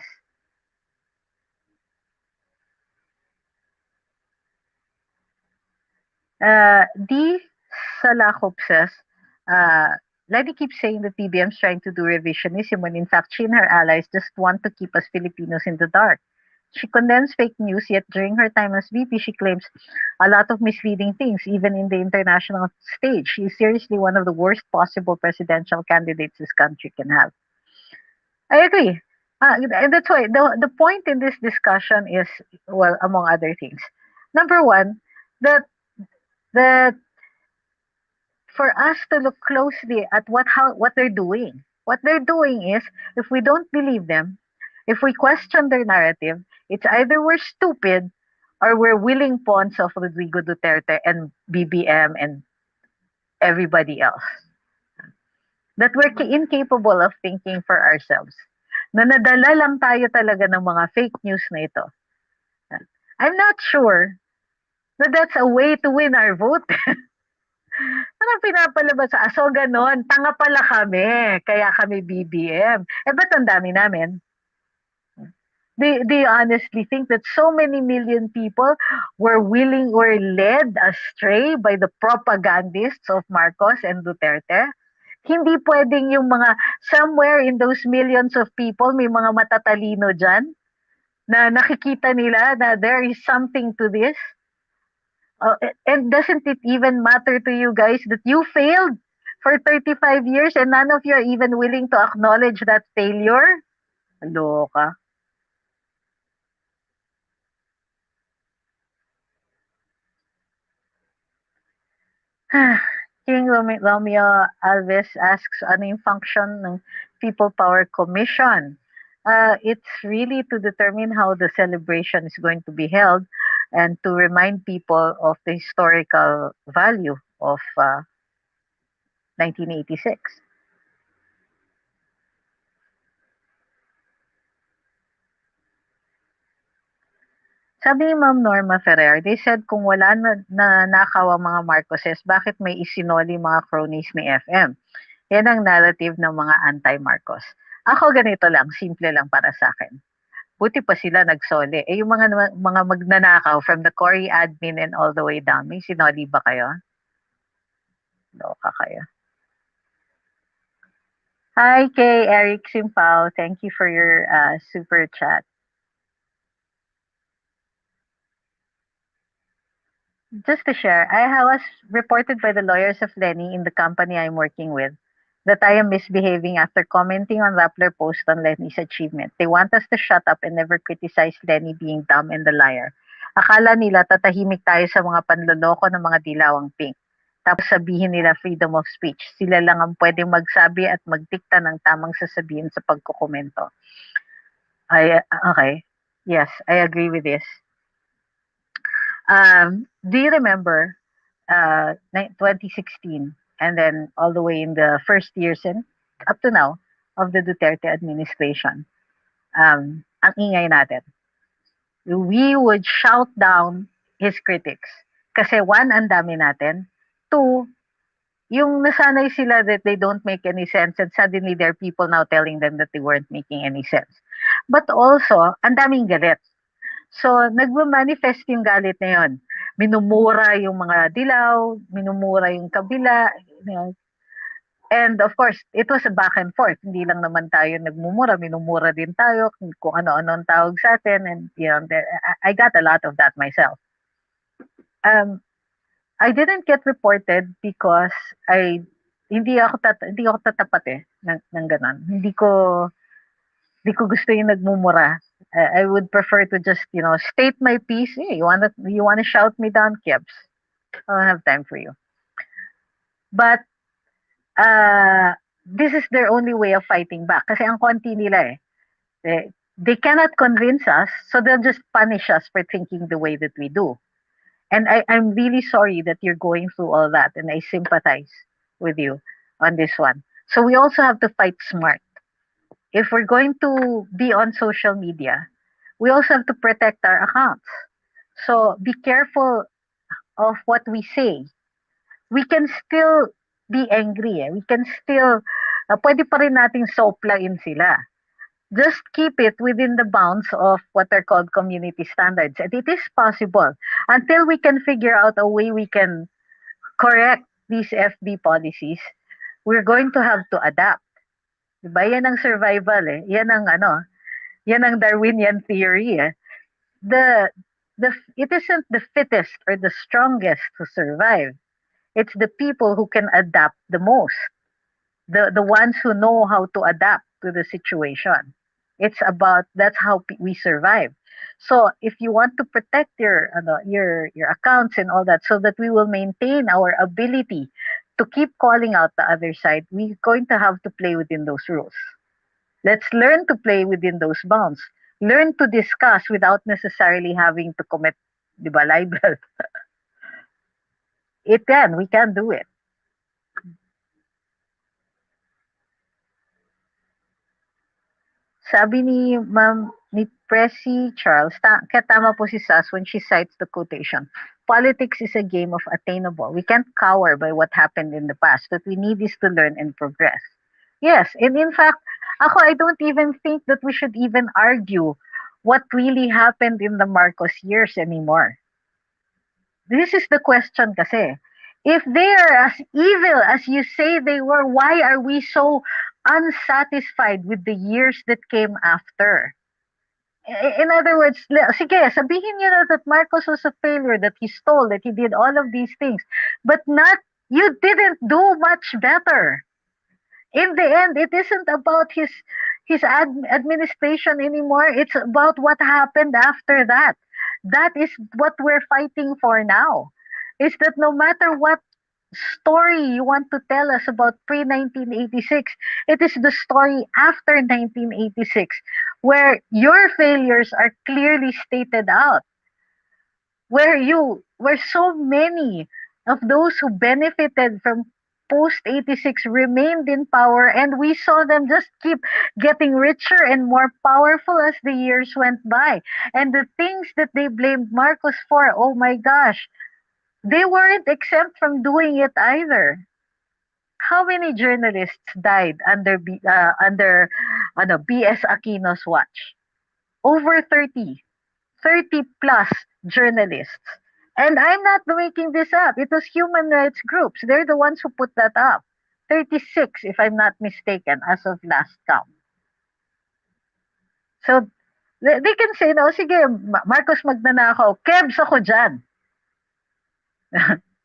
D. Salakop says, Lady keeps saying that BBM's trying to do revisionism when in fact she and her allies just want to keep us Filipinos in the dark. She condemns fake news, yet during her time as VP, she claims a lot of misleading things, even in the international stage. She is seriously one of the worst possible presidential candidates this country can have. I agree. And that's why the point in this discussion is, well, among other things. Number one, that that for us to look closely at what they're doing. What they're doing is, if we don't believe them, if we question their narrative, it's either we're stupid or we're willing pawns of Rodrigo Duterte and BBM and everybody else. That we're incapable of thinking for ourselves. Na nadala lang tayo talaga ng mga fake news na ito. I'm not sure that that's a way to win our vote. Parang pinapalabas so ganon, tanga pala kami, kaya kami BBM. Ba't ang dami namin? Do you honestly think that so many million people were led astray by the propagandists of Marcos and Duterte? Hindi pwedeng yung mga somewhere in those millions of people, may mga matatalino dyan na nakikita nila na there is something to this. And doesn't it even matter to you guys that you failed for 35 years and none of you are even willing to acknowledge that failure? Loka. King Romeo Alves asks, ano yung function ng People Power Commission? It's really to determine how the celebration is going to be held and to remind people of the historical value of 1986. Sabi ni Ma'am Norma Ferrer, they said kung wala na nakaw ang mga Marcoses, bakit may isinoli mga cronies ni FM? Yan ang narrative ng mga anti-Marcos. Ako ganito lang, simple lang para sa akin. Buti pa sila nagsoli. Yung mga magnanakaw from the Cory admin and all the way down, may sinoli ba kayo? Loka kayo. Hi kay Eric Simpao. Thank you for your super chat. Just to share, I was reported by the lawyers of Lenny in the company I'm working with that I am misbehaving after commenting on Rappler post on Lenny's achievement. They want us to shut up and never criticize Lenny being dumb and a liar. Akala nila tatahimik tayo sa mga panloloko ng mga dilawang pink. Tapos sabihin nila freedom of speech. Sila lang ang pwedeng magsabi at magdikta ng tamang sasabihin sa pagkukomento. Okay. Yes, I agree with this. Do you remember 2016 and then all the way in the first years and up to now of the Duterte administration? Ang ingay natin. We would shout down his critics. Kasi one, ang dami natin. Two, yung nasanay sila that they don't make any sense and suddenly there are people now telling them that they weren't making any sense. But also, ang daming galit. So, nagmamanifest yung galit na yun. Minumura yung mga dilaw, minumura yung kabila, you know. And of course, it was a back and forth. Hindi lang naman tayo nagmumura, minumura din tayo kung ano-ano ang tawag sa atin. And you know, I got a lot of that myself. I didn't get reported because hindi ako tatapat ng ganun. Hindi ko gusto yung nagmumura. I would prefer to just, state my piece. Hey, you wanna shout me down, Kebs? I don't have time for you. But this is their only way of fighting back. Kasi ang konti nila they cannot convince us, so they'll just punish us for thinking the way that we do. And I'm really sorry that you're going through all that, and I sympathize with you on this one. So we also have to fight smart. If we're going to be on social media, we also have to protect our accounts. So be careful of what we say. We can still be angry. We can still, pwede pa rin nating soplain sila. Just keep it within the bounds of what are called community standards. And it is possible until we can figure out a way we can correct these FB policies, we're going to have to adapt. Diba? Yan ang survival Yan ang Darwinian theory it isn't the fittest or the strongest who survive. It's the people who can adapt the most. The ones who know how to adapt to the situation. That's how we survive. So if you want to protect your accounts and all that, so that we will maintain our ability to keep calling out the other side, we're going to have to play within those rules. Let's learn to play within those bounds. Learn to discuss without necessarily having to commit, libel. We can do it. Sabi ni Pressy Charles, kaya tama po si Sas when she cites the quotation. Politics is a game of attainable. We can't cower by what happened in the past. What we need is to learn and progress. Yes, and in fact, I don't even think that we should even argue what really happened in the Marcos years anymore. This is the question kasi. If they are as evil as you say they were, why are we so unsatisfied with the years that came after? In other words, sige, sabihin niyo na that Marcos was a failure, that he stole, that he did all of these things, but you didn't do much better. In the end, it isn't about his administration anymore. It's about what happened after that. That is what we're fighting for now. Is that no matter what story you want to tell us about pre-1986, it is the story after 1986 where your failures are clearly stated out. Where so many of those who benefited from post-86 remained in power, and we saw them just keep getting richer and more powerful as the years went by. And the things that they blamed Marcos for, oh my gosh, they weren't exempt from doing it either. How many journalists died under BS Aquino's watch? Over 30 plus journalists. And I'm not making this up. It was human rights groups. They're the ones who put that up. 36, if I'm not mistaken, as of last count. So, they can say, no, sige, Marcos magnanakaw. Kebs ako dyan.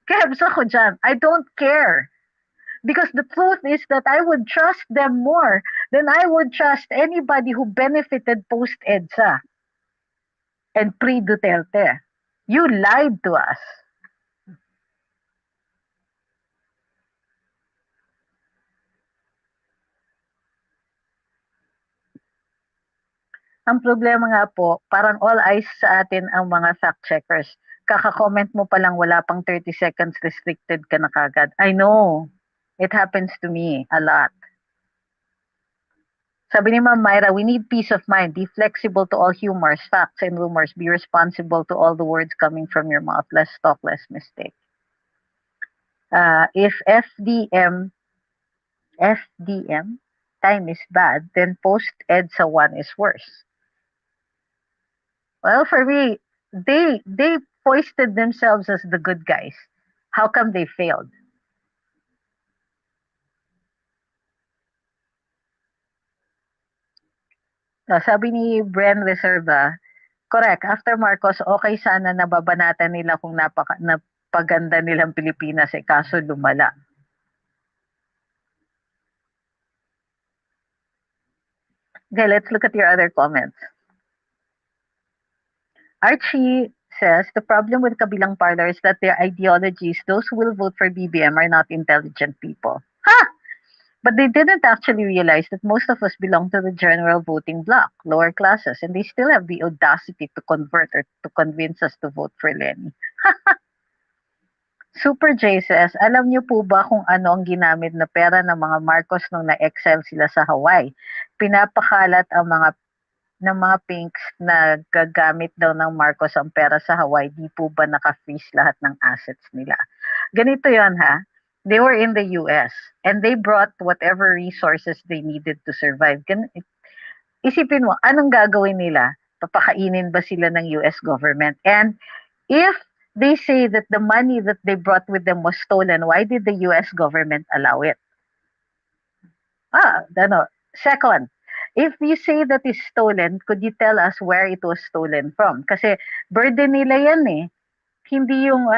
Kebs ako dyan. I don't care. Because the truth is that I would trust them more than I would trust anybody who benefited post-EDSA and pre-Duterte. You lied to us. Ang problema nga po, parang all eyes sa atin ang mga fact checkers. Kaka-comment mo pa lang wala pang 30 seconds restricted ka na kagad. I know. It happens to me a lot. Sabi ni Ma'am Myra, we need peace of mind. Be flexible to all humors, facts, and rumors. Be responsible to all the words coming from your mouth. Less talk, less mistake. If FDM time is bad, then post-EDSA 1 is worse. Well, for me, they foisted themselves as the good guys. How come they failed? Sabi ni Bren Reserva, correct, after Marcos, okay sana nababanatan nila kung napaganda nilang Pilipinas, kaso lumala. Okay, let's look at your other comments. Archie says, the problem with Kabilang Parlor is that their ideologies, those who will vote for BBM are not intelligent people. Ha! But they didn't actually realize that most of us belong to the general voting bloc, lower classes, and they still have the audacity to convert or to convince us to vote for Lenny. Super J says, alam niyo po ba kung ano ang ginamit na pera ng mga Marcos nung na-exile sila sa Hawaii? Pinapakalat ang mga pinks na gagamit daw ng Marcos ang pera sa Hawaii. Di po ba naka-freeze lahat ng assets nila? Ganito yon ha. They were in the US and they brought whatever resources they needed to survive. Isipin mo, anong gagawin nila? Papakainin ba sila ng US government? And if they say that the money that they brought with them was stolen, why did the US government allow it? Second, if you say that is stolen, could you tell us where it was stolen from? Kasi burden nila yan eh. Hindi yung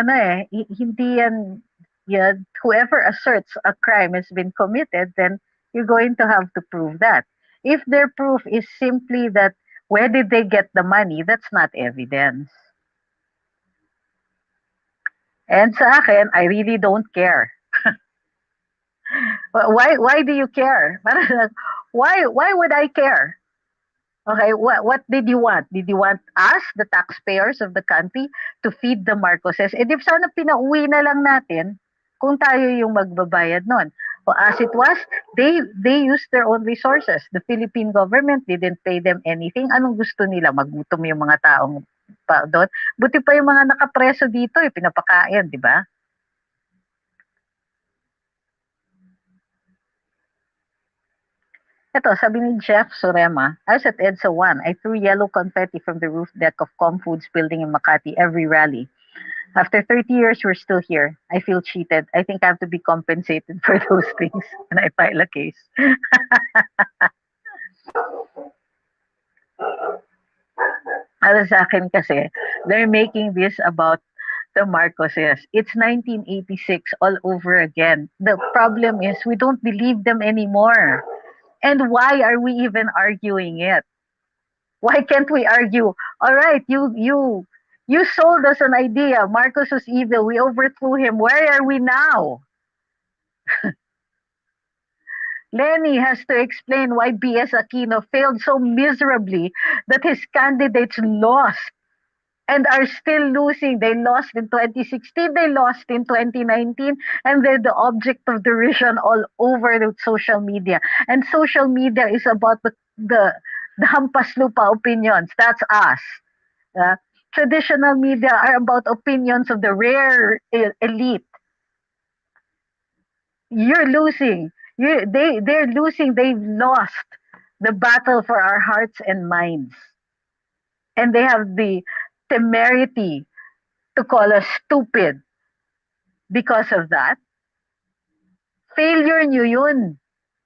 hindi yan, whoever asserts a crime has been committed, then you're going to have to prove that. If their proof is simply that where did they get the money, that's not evidence. And sa akin, I really don't care. Why do you care? Why would I care? Okay, what did you want? Did you want us, the taxpayers of the country, to feed the Marcoses? Eh, di sana pinauwi na lang natin kung tayo yung magbabayad nun. Well, as it was, they used their own resources. The Philippine government didn't pay them anything. Anong gusto nila? Magutom yung mga taong doon. Buti pa yung mga nakapreso dito, pinapakain, di ba? Ito, sabi ni Jeff Surema, I was at EDSA 1. I threw yellow confetti from the roof deck of Comfoods building in Makati every rally. After 30 years, we're still here. I feel cheated. I think I have to be compensated for those things when I file a case. Para sa akin kasi, they're making this about the Marcoses. It's 1986 all over again. The problem is we don't believe them anymore. And why are we even arguing it? Why can't we argue? All right, you sold us an idea. Marcos was evil. We overthrew him. Where are we now? Lenny has to explain why B.S. Aquino failed so miserably that his candidates lost and are still losing. They lost in 2016, they lost in 2019, and they're the object of derision all over the social media. And social media is about the hampas lupa opinions. That's us. Traditional media are about opinions of the rare elite. You're losing. They're losing. They've lost the battle for our hearts and minds. And they have the temerity to call us stupid because of that. Failure nyo yun.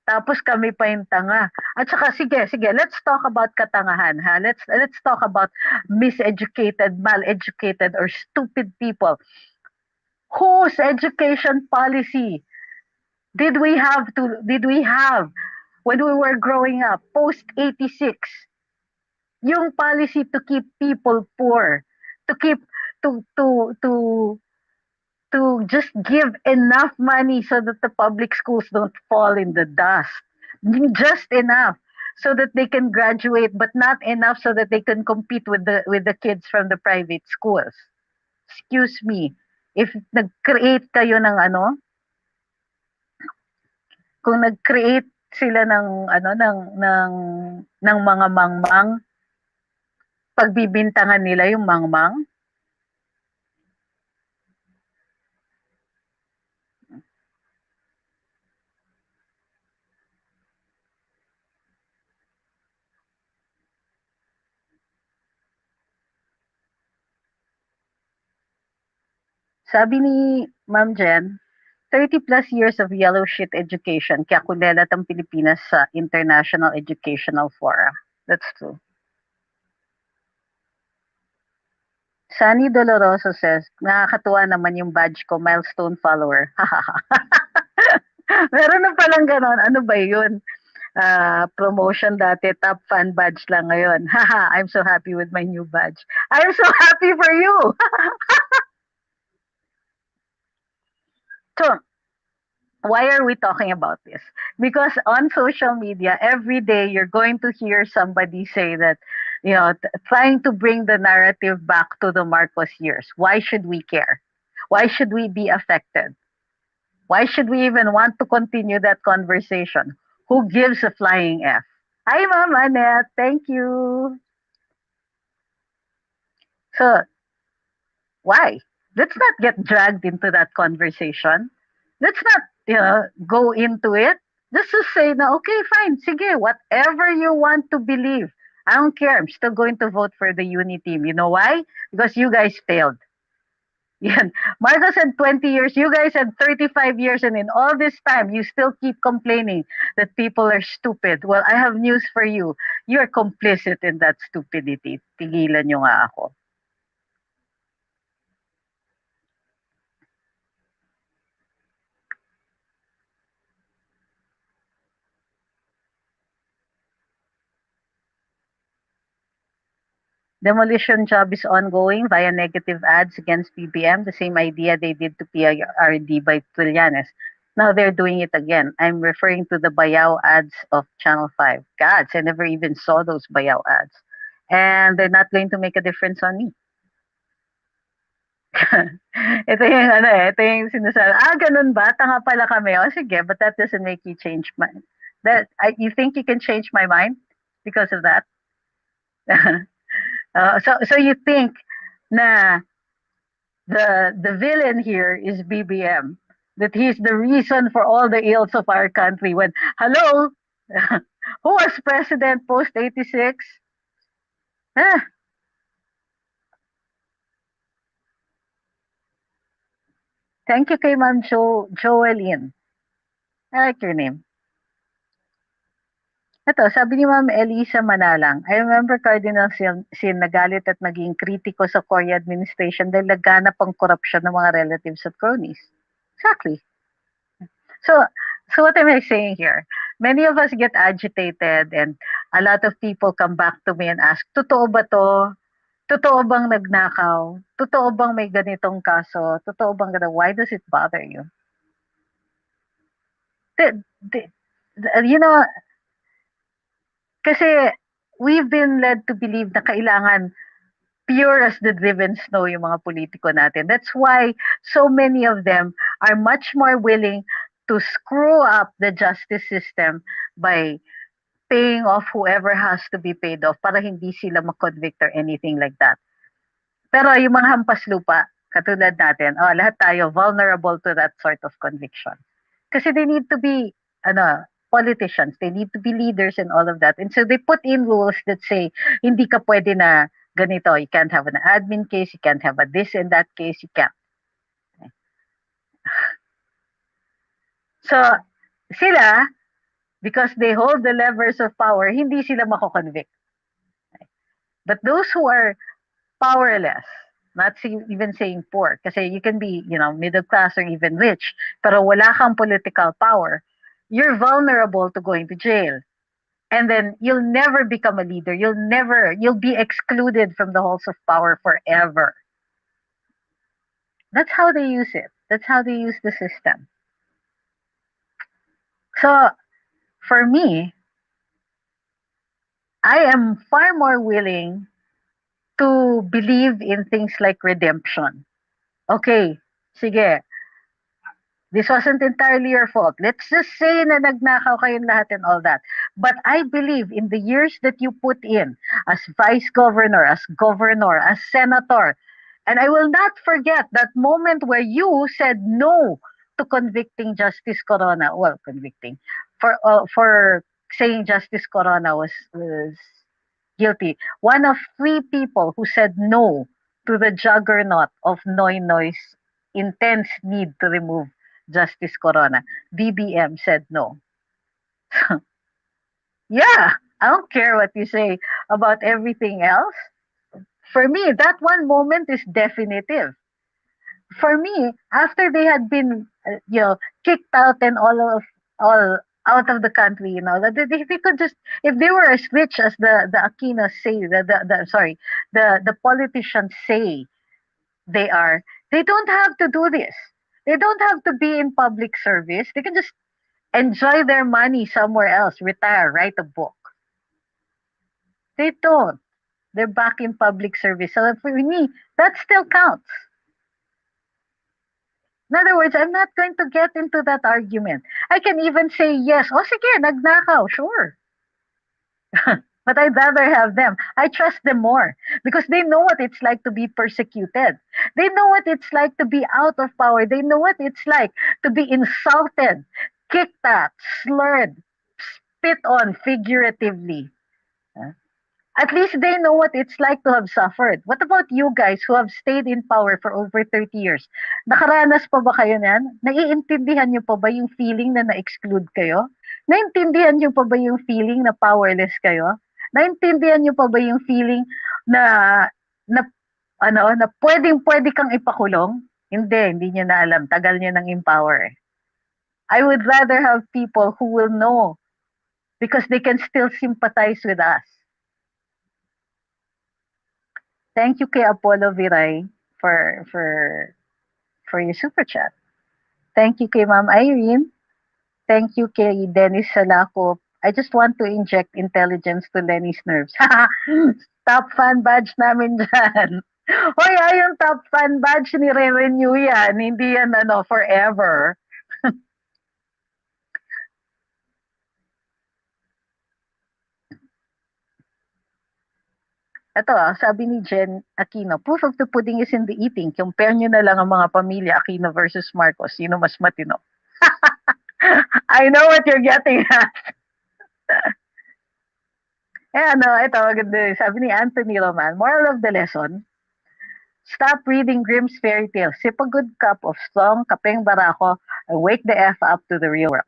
Tapos kami pa yung tanga. At saka sige, let's talk about katangahan, ha? Let's talk about miseducated, maleducated, or stupid people. Whose education policy Did we have when we were growing up post 86 yung policy to keep people poor, to keep to to just give enough money so that the public schools don't fall in the dust. Just enough so that they can graduate, but not enough so that they can compete with the kids from the private schools. Excuse me. If nag-create kayo ng ano, kung nag-create sila ng ano ng mga mangmang, pagbibintangan nila yung mangmang. Sabi ni Ma'am Jen, 30 plus years of yellow shit education kaya kulelat ang Pilipinas sa international educational fora. That's true. Sunny Doloroso says, nakakatuwa naman yung badge ko, milestone follower. Meron na palang ganon. Ano ba yun? Promotion dati, top fan badge lang ngayon. Haha, I'm so happy with my new badge. I'm so happy for you! So, why are we talking about this? Because on social media, every day you're going to hear somebody say that, trying to bring the narrative back to the Marcos years. Why should we care? Why should we be affected? Why should we even want to continue that conversation? Who gives a flying F? Hi, Ma'am Annette. Thank you. So, why? Let's not get dragged into that conversation. Let's not, go into it. Just to say na, okay, fine, sige, whatever you want to believe. I don't care. I'm still going to vote for the Uni team. You know why? Because you guys failed. Yan. Marcos had 20 years. You guys had 35 years. And in all this time, you still keep complaining that people are stupid. Well, I have news for you. You're complicit in that stupidity. Tigilan nyo nga ako. Demolition job is ongoing via negative ads against BBM, the same idea they did to PRD by Trillanes. Now they're doing it again. I'm referring to the Bayao ads of Channel 5. Gods, I never even saw those Bayao ads. And they're not going to make a difference on me. Ito yung sinasabi, ganun ba? Tanga pala kami. O sige, but that doesn't make you change my, you think you can change my mind because of that? So you think na the villain here is BBM, that he's the reason for all the ills of our country. When hello, who was president post 86? Ah, thank you kay Ma'am Joeline. I like your name. Ito, sabi ni Ma'am Elisa Manalang, I remember Cardinal Sin nagalit at naging kritiko sa Cory administration dahil laganap ang korupsyon ng mga relatives at cronies. Exactly. So, what am I saying here? Many of us get agitated and a lot of people come back to me and ask, totoo ba to? Totoo bang nagnakaw? Totoo bang may ganitong kaso? Totoo bang ganito? Why does it bother you? The, the, you know, kasi we've been led to believe na kailangan pure as the driven snow yung mga politiko natin. That's why so many of them are much more willing to screw up the justice system by paying off whoever has to be paid off para hindi sila makonvict or anything like that. Pero yung mga hampas lupa, katulad natin, lahat tayo vulnerable to that sort of conviction. Kasi they need to be politicians, they need to be leaders and all of that. And so they put in rules that say, hindi ka pwede na ganito, you can't have an admin case, you can't have a this and that case, you can't. So, sila, because they hold the levers of power, hindi sila mako-convict. But those who are powerless, not even saying poor. Kasi you can be, middle class or even rich, pero wala kang political power, you're vulnerable to going to jail. And then you'll never become a leader. You'll be excluded from the halls of power forever. That's how they use it. That's how they use the system. So for me, I am far more willing to believe in things like redemption. Okay, sige, this wasn't entirely your fault. Let's just say na nagnakaw kayong lahat and all that. But I believe in the years that you put in as vice governor, as senator, and I will not forget that moment where you said no to convicting Justice Corona. Well, convicting for saying Justice Corona was guilty. One of three people who said no to the juggernaut of Noy Noy's intense need to remove Justice Corona. BBM said no. Yeah, I don't care what you say about everything else. For me, that one moment is definitive. For me, after they had been, kicked out and all out of the country, they could just, if they were as rich as the Aquinas say, the politicians say they are, they don't have to do this. They don't have to be in public service. They can just enjoy their money somewhere else, retire, write a book. They don't. They're back in public service. So for me, that still counts. In other words, I'm not going to get into that argument. I can even say yes. O sige, nagnakaw, sure. But I'd rather have them. I trust them more because they know what it's like to be persecuted. They know what it's like to be out of power. They know what it's like to be insulted, kicked at, slurred, spit on figuratively. At least they know what it's like to have suffered. What about you guys who have stayed in power for over 30 years? Nakaranas pa ba kayo niyan? Naiintindihan niyo pa ba yung feeling na na-exclude kayo? Naintindihan niyo pa ba yung feeling na powerless kayo? Naintindihan niyo pa ba yung feeling na na na pwedeng-pwede kang ipakulong? Hindi niyo na alam. Tagal niyo nang empower. I would rather have people who will know because they can still sympathize with us. Thank you kay Apollo Viray for your super chat. Thank you kay Ma'am Irene. Thank you kay Dennis Salako. I just want to inject intelligence to Lenny's nerves. Top fan badge namin dyan. Hoy, yung top fan badge, nire-renew yan. Hindi yan forever. Ito sabi ni Jen Aquino, proof of the pudding is in the eating. Compare nyo na lang ang mga pamilya Aquino versus Marcos. Sino mas matino? I know what you're getting at. Ito, maganda. Sabi ni Anthony Roman, moral of the lesson, stop reading Grimm's fairy tales. Sip a good cup of strong kapeng barako and wake the F up to the real world.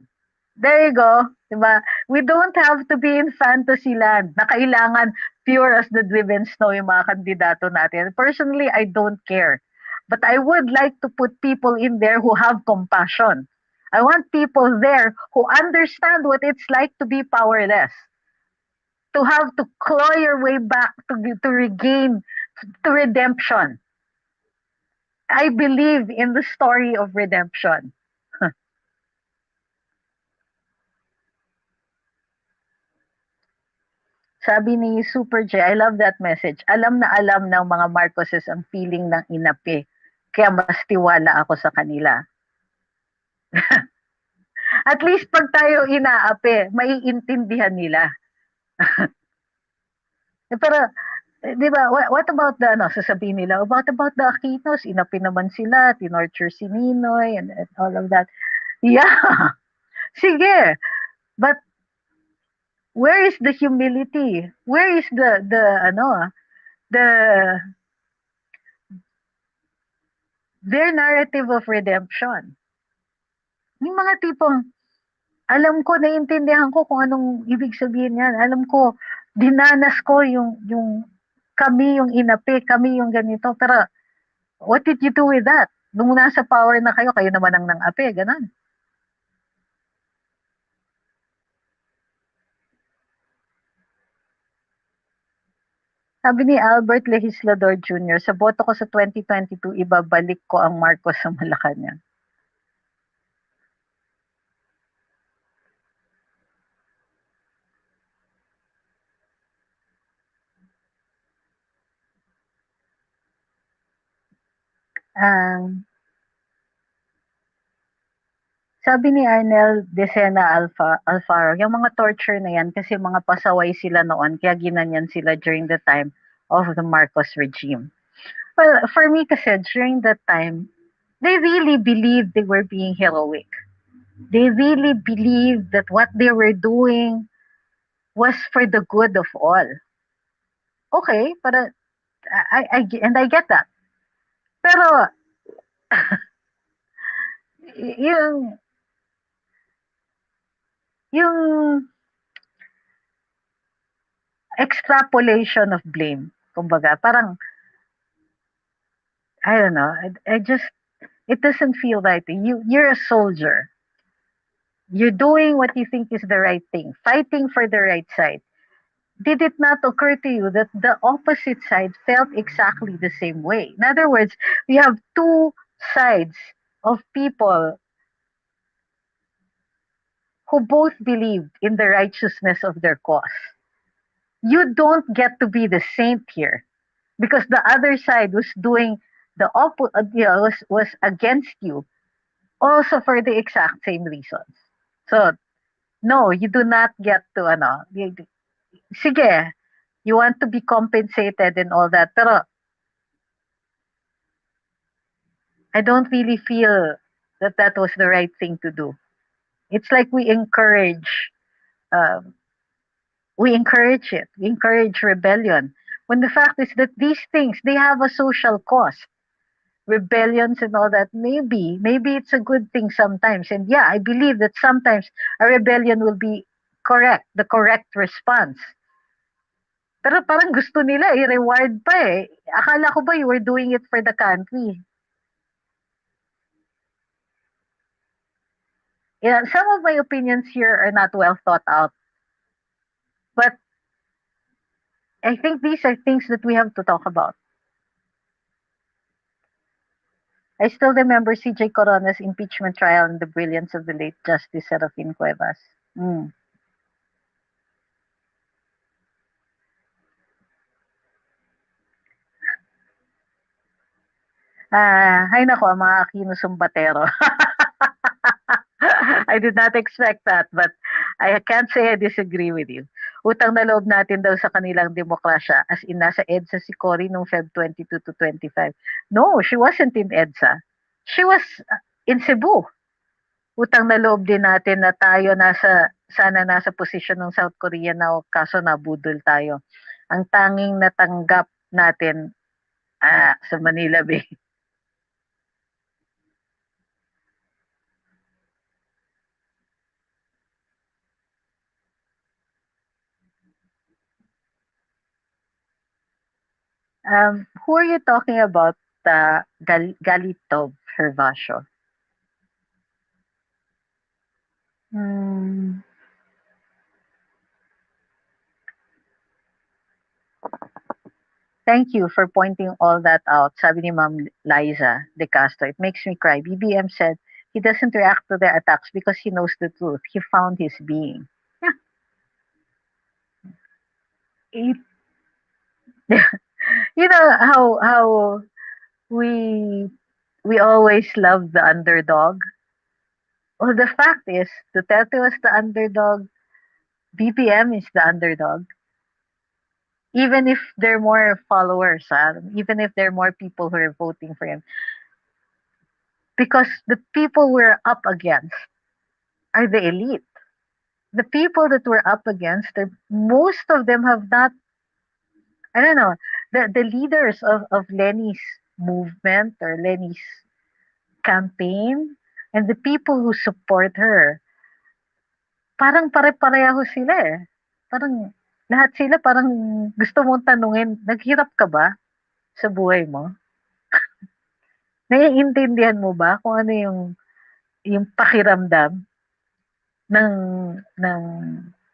There you go. Diba? We don't have to be in fantasy land na kailangan pure as the driven snow yung mga kandidato natin. Personally, I don't care. But I would like to put people in there who have compassion. I want people there who understand what it's like to be powerless. To have to claw your way back to regain to redemption. I believe in the story of redemption. Sabi ni Super J, I love that message. Alam na alam ng mga Marcoses ang feeling ng inapi. Kaya mas tiwala ako sa kanila. At least pag tayo inaapi, maiintindihan nila. Pero, di ba, what about the, sasabihin nila, what about the Aquinos? Inapi naman sila, tinorture si Ninoy, and all of that. Yeah, sige. But, where is the humility? Where is their narrative of redemption? Yung mga tipong, alam ko, naiintindihan ko kung anong ibig sabihin yan. Alam ko, dinanas ko yung kami yung inapi, kami yung ganito. Pero What did you do with that? Nung nasa power na kayo, kayo naman ang nang-api, ganun. Sabi ni Albert Legislador Jr., sa boto ko sa 2022, ibabalik ko ang Marcos sa Malacanang. Um, Sabi ni Arnel Decena Alfaro, yung mga torture na yan kasi mga pasaway sila noon kaya ginanyan sila during the time of the Marcos regime. Well, for me kasi during that time, they really believed they were being heroic. They really believed that what they were doing was for the good of all. Okay, para and I get that. Pero yung yung extrapolation of blame, kumbaga, parang I don't know. I just it doesn't feel right. You're a soldier. You're doing what you think is the right thing, fighting for the right side. Did it not occur to you that the opposite side felt exactly the same way? In other words, we have two sides of people who both believed in the righteousness of their cause. You don't get to be the saint here because the other side was doing the opposite, was against you also for the exact same reasons. So, no, you do not get to, sige, you want to be compensated and all that, pero I don't really feel that that was the right thing to do. It's like um, we encourage it, we encourage rebellion. When the fact is that these things, they have a social cost. Rebellions and all that, maybe it's a good thing sometimes. And yeah, I believe that sometimes a rebellion will be correct, the correct response. Pero parang gusto nila i-reward pa eh. Akala ko ba you were doing it for the country? Yeah, some of my opinions here are not well thought out, but I think these are things that we have to talk about. I still remember CJ Corona's impeachment trial and the brilliance of the late Justice Serafin Cuevas. Mm. Hay nako, mga Aquino Sumbatero. I did not expect that, but I can't say I disagree with you. Utang na loob natin daw sa kanilang demokrasya, as in nasa EDSA si Cory nung Feb 22 to 25. No, she wasn't in EDSA. She was in Cebu. Utang na loob din natin na tayo sana nasa posisyon ng South Korea na kaso nabudol tayo. Ang tanging natanggap natin sa Manila Bay. Who are you talking about? Galito Hervasio. Hmm. Thank you for pointing all that out. Sabi ni Ma'am Liza De Castro, it makes me cry. BBM said he doesn't react to their attacks because he knows the truth. He found his being. Yeah. You know how we we always love the underdog. Well, the fact is, Duterte was the underdog. BBM is the underdog. Even if there are more followers, even if there are more people who are voting for him, because the people we're up against are the elite. The people that we're up against, most of them have not, I don't know, the leaders of Lenny's movement or Lenny's campaign and the people who support her, parang pare-pareho sila eh. Parang lahat sila parang gusto mong tanungin, naghirap ka ba sa buhay mo? Naiintindihan mo ba kung ano yung pakiramdam ng ng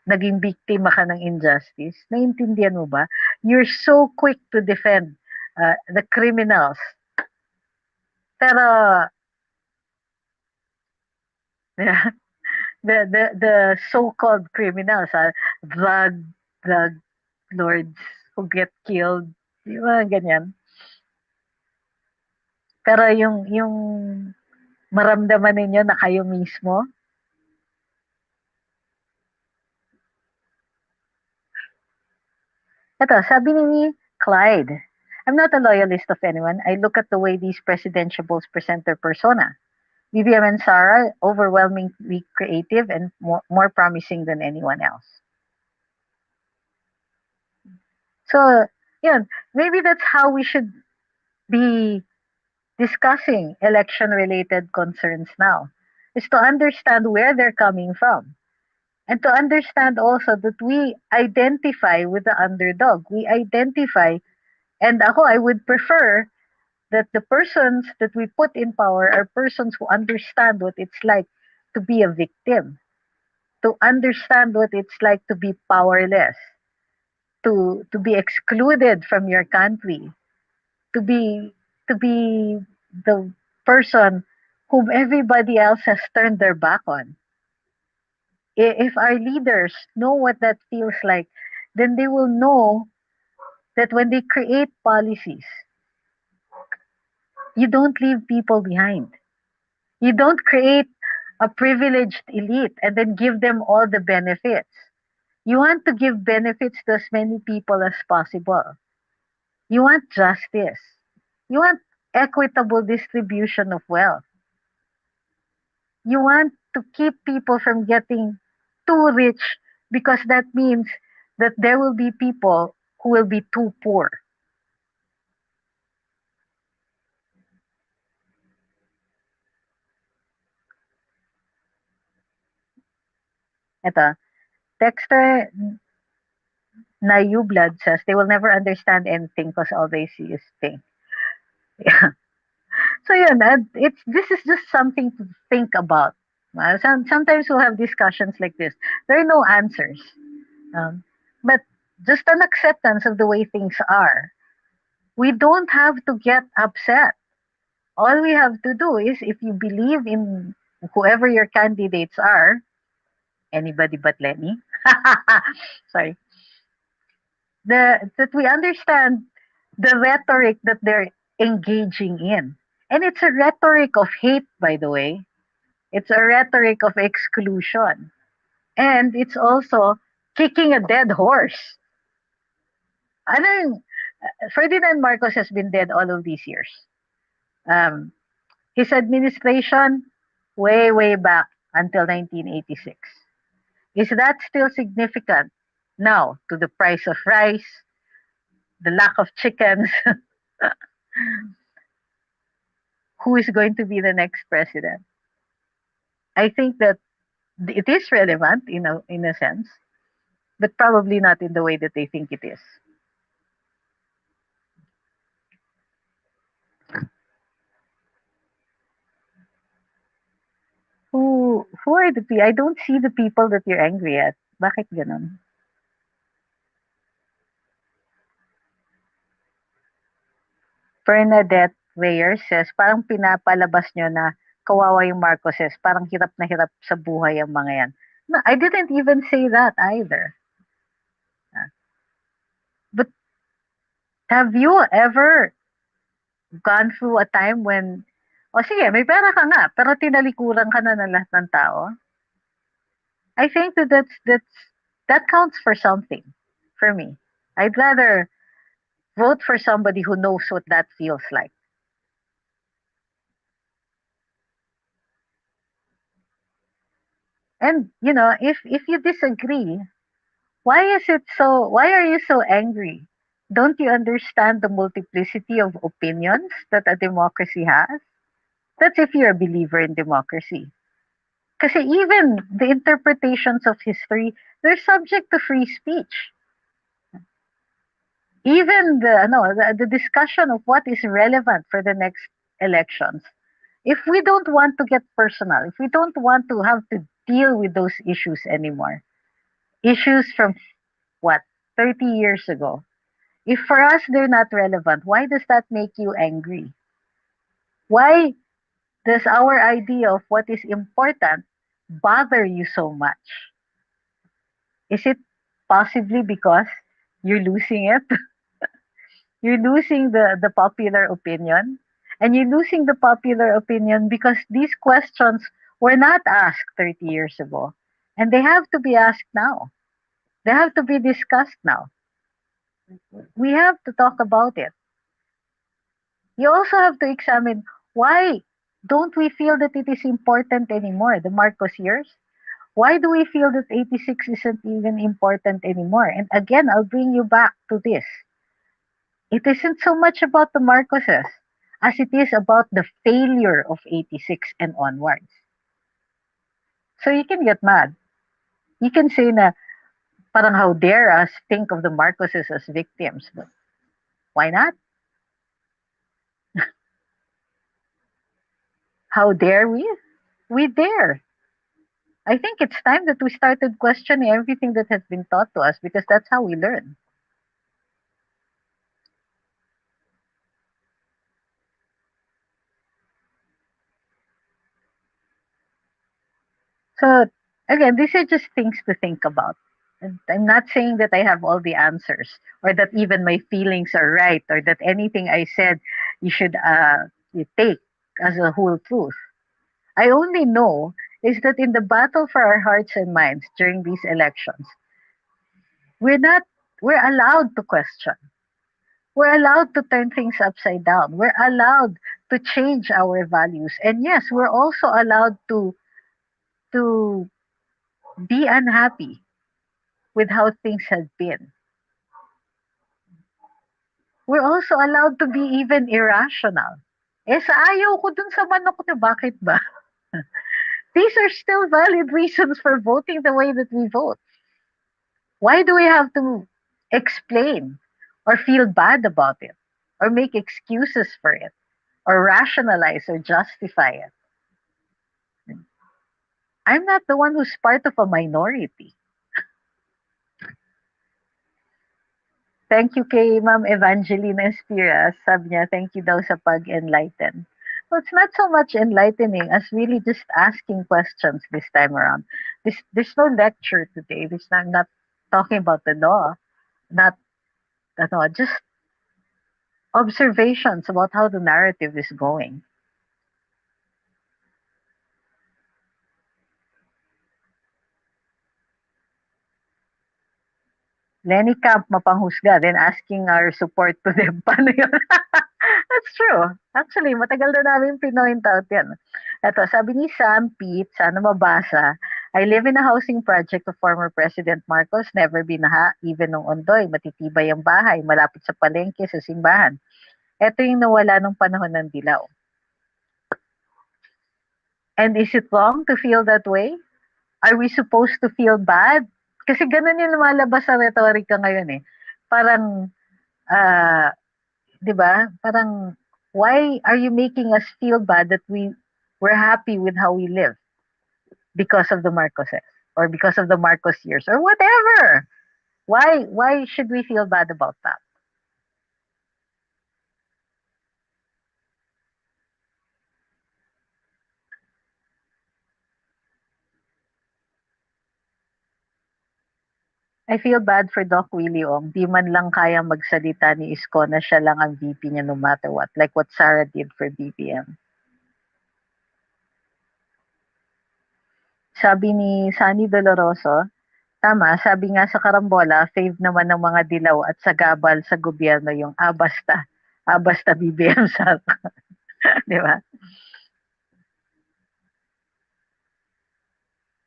naging biktima ka ng injustice? Naiintindihan mo ba? You're so quick to defend the criminals. Pero yeah, the so-called criminals, drug drug lords who get killed, di ba ganyan? Pero yung maramdaman ninyo na kayo mismo, ito, sabi ni Clyde, I'm not a loyalist of anyone. I look at the way these presidentiables present their persona. BBM and Sarah, overwhelmingly creative and more promising than anyone else. So, yun, maybe that's how we should be discussing election-related concerns now, is to understand where they're coming from. And to understand also that we identify with the underdog. We identify, and ako, I would prefer that the persons that we put in power are persons who understand what it's like to be a victim, to understand what it's like to be powerless, to be excluded from your country, to be the person whom everybody else has turned their back on. If our leaders know what that feels like, then they will know that when they create policies, you don't leave people behind. You don't create a privileged elite and then give them all the benefits. You want to give benefits to as many people as possible. You want justice. You want equitable distribution of wealth. You want to keep people from getting too rich because that means that there will be people who will be too poor. Ito, Dexter Nayublad says they will never understand anything because all they see is things. So yun, it's this is just something to think about. Sometimes we'll have discussions like this. There are no answers, um, but just an acceptance of the way things are. We don't have to get upset. All we have to do is, if you believe in whoever your candidates are, anybody but Lenny, sorry, that we understand the rhetoric that they're engaging in. And it's a rhetoric of hate, by the way. It's a rhetoric of exclusion. And it's also kicking a dead horse. Ano Ferdinand Marcos has been dead all of these years. Um, his administration, way back until 1986. Is that still significant now to the price of rice, the lack of chickens? Who is going to be the next president? I think that it is relevant in a sense, but probably not in the way that they think it is. Who are the people? I don't see the people that you're angry at. Bakit ganon? Bernadette Weyer says, parang pinapalabas nyo na kawawa yung Marcoses. Parang hirap na hirap sa buhay ang mga yan. No, I didn't even say that either. Ah, But have you ever gone through a time when, o sige, may pera ka nga, pero tinalikuran ka na ng lahat ng tao? I think that counts for something for me. I'd rather vote for somebody who knows what that feels like. And if you disagree, why are you so angry? Don't you understand the multiplicity of opinions that a democracy has? That's if you're a believer in democracy. Kasi even the interpretations of history, they're subject to free speech. Even the discussion of what is relevant for the next elections, if we don't want to get personal, if we don't want to have to deal with those issues anymore, issues from what, 30 years ago, if for us they're not relevant, why does that make you angry? Why does our idea of what is important bother you so much? Is it possibly because you're losing it? You're losing the popular opinion? And you're losing the popular opinion because these questions were not asked 30 years ago. And they have to be asked now. They have to be discussed now. We have to talk about it. You also have to examine why don't we feel that it is important anymore, the Marcos years? Why do we feel that 86 isn't even important anymore? And again, I'll bring you back to this. It isn't so much about the Marcoses as it is about the failure of 86 and onwards. So you can get mad. You can say na parang how dare us think of the Marcoses as victims. But why not? How dare we? We dare. I think it's time that we started questioning everything that has been taught to us because that's how we learn. So again, these are just things to think about. And I'm not saying that I have all the answers or that even my feelings are right or that anything I said you should you take as a whole truth. I only know is that in the battle for our hearts and minds during these elections, we're not we're allowed to question. We're allowed to turn things upside down. We're allowed to change our values. And yes, we're also allowed to be unhappy with how things have been. We're also allowed to be even irrational. Eh, sa ayaw ko dun sa manok na bakit ba? These are still valid reasons for voting the way that we vote. Why do we have to explain or feel bad about it or make excuses for it or rationalize or justify it? I'm not the one who's part of a minority. Thank you kay Ma'am Evangelina Espiras. Sabi niya, thank you daw sa pag-enlighten. Well, it's not so much enlightening as really just asking questions this time around. There's no lecture today. I'm not talking about the law. Not, ano, just observations about how the narrative is going. Lenny Camp mapanghusga, then asking our support to them. Paano yun? That's true. Actually, matagal na namin pinoint out yan. Ito, sabi ni Sam Pete, sana mabasa, I live in a housing project of former President Marcos, never binaha, even nung Ondoy, matitibay ang bahay, malapit sa palengke, sa simbahan. Ito yung nawala nung panahon ng dilaw. And is it wrong to feel that way? Are we supposed to feel bad? Kasi ganun yung lumalabas sa retorika ngayon eh. Parang, uh, di ba? Parang, why are you making us feel bad that we're happy with how we live because of the Marcoses or because of the Marcos years or whatever? Why should we feel bad about that? I feel bad for Doc Willie Ong. Di man lang kaya magsalita ni Isko na siya lang ang VP niya no matter what. Like what Sarah did for BBM. Sabi ni Sunny Doloroso, tama, sabi nga sa Karambola, fave naman ng mga dilaw at sagabal sa gobyerno yung basta BBM sa, di ba?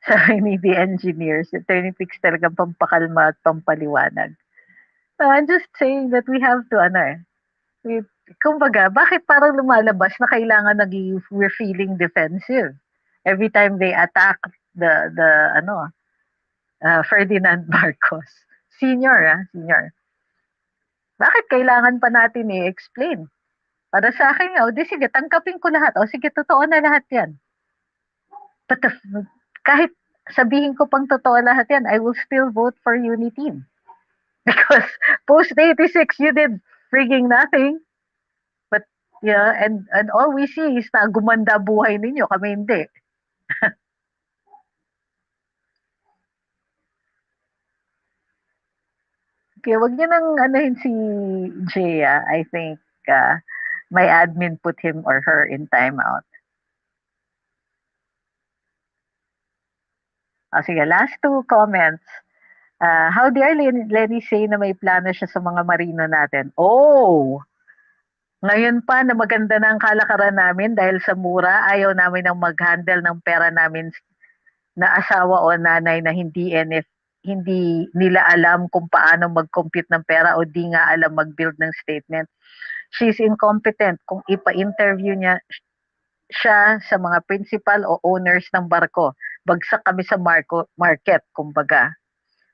Sabi ni The Engineers, Attorney Pix talagang pampakalma at pampaliwanag. So I'm just saying that we have to, kumbaga, bakit parang lumalabas na kailangan we're feeling defensive every time they attack the Ferdinand Marcos. Senior. Bakit kailangan pa natin i-explain? Para sa akin, o di sige, tangkapin ko lahat. O sige, totoo na lahat yan. But kahit sabihin ko pang totoo lahat yan, I will still vote for Unity. Because post-86, you did frigging nothing. But, yeah, and all we see is na gumanda buhay ninyo, kami hindi. Kaya wag niyo nang anahin si Jaya. I think my admin put him or her in timeout. O sige, last two comments. How dare Lenny say na may plano siya sa mga marino natin? Oh! Ngayon pa na maganda na ang kalakaran namin dahil sa mura, ayaw namin ng mag-handle ng pera namin na asawa o nanay na hindi nila alam kung paano mag-compute ng pera o di nga alam mag-build ng statement. She's incompetent. Kung ipa-interview niya siya sa mga principal o owners ng barko, bagsak kami sa market, kumbaga.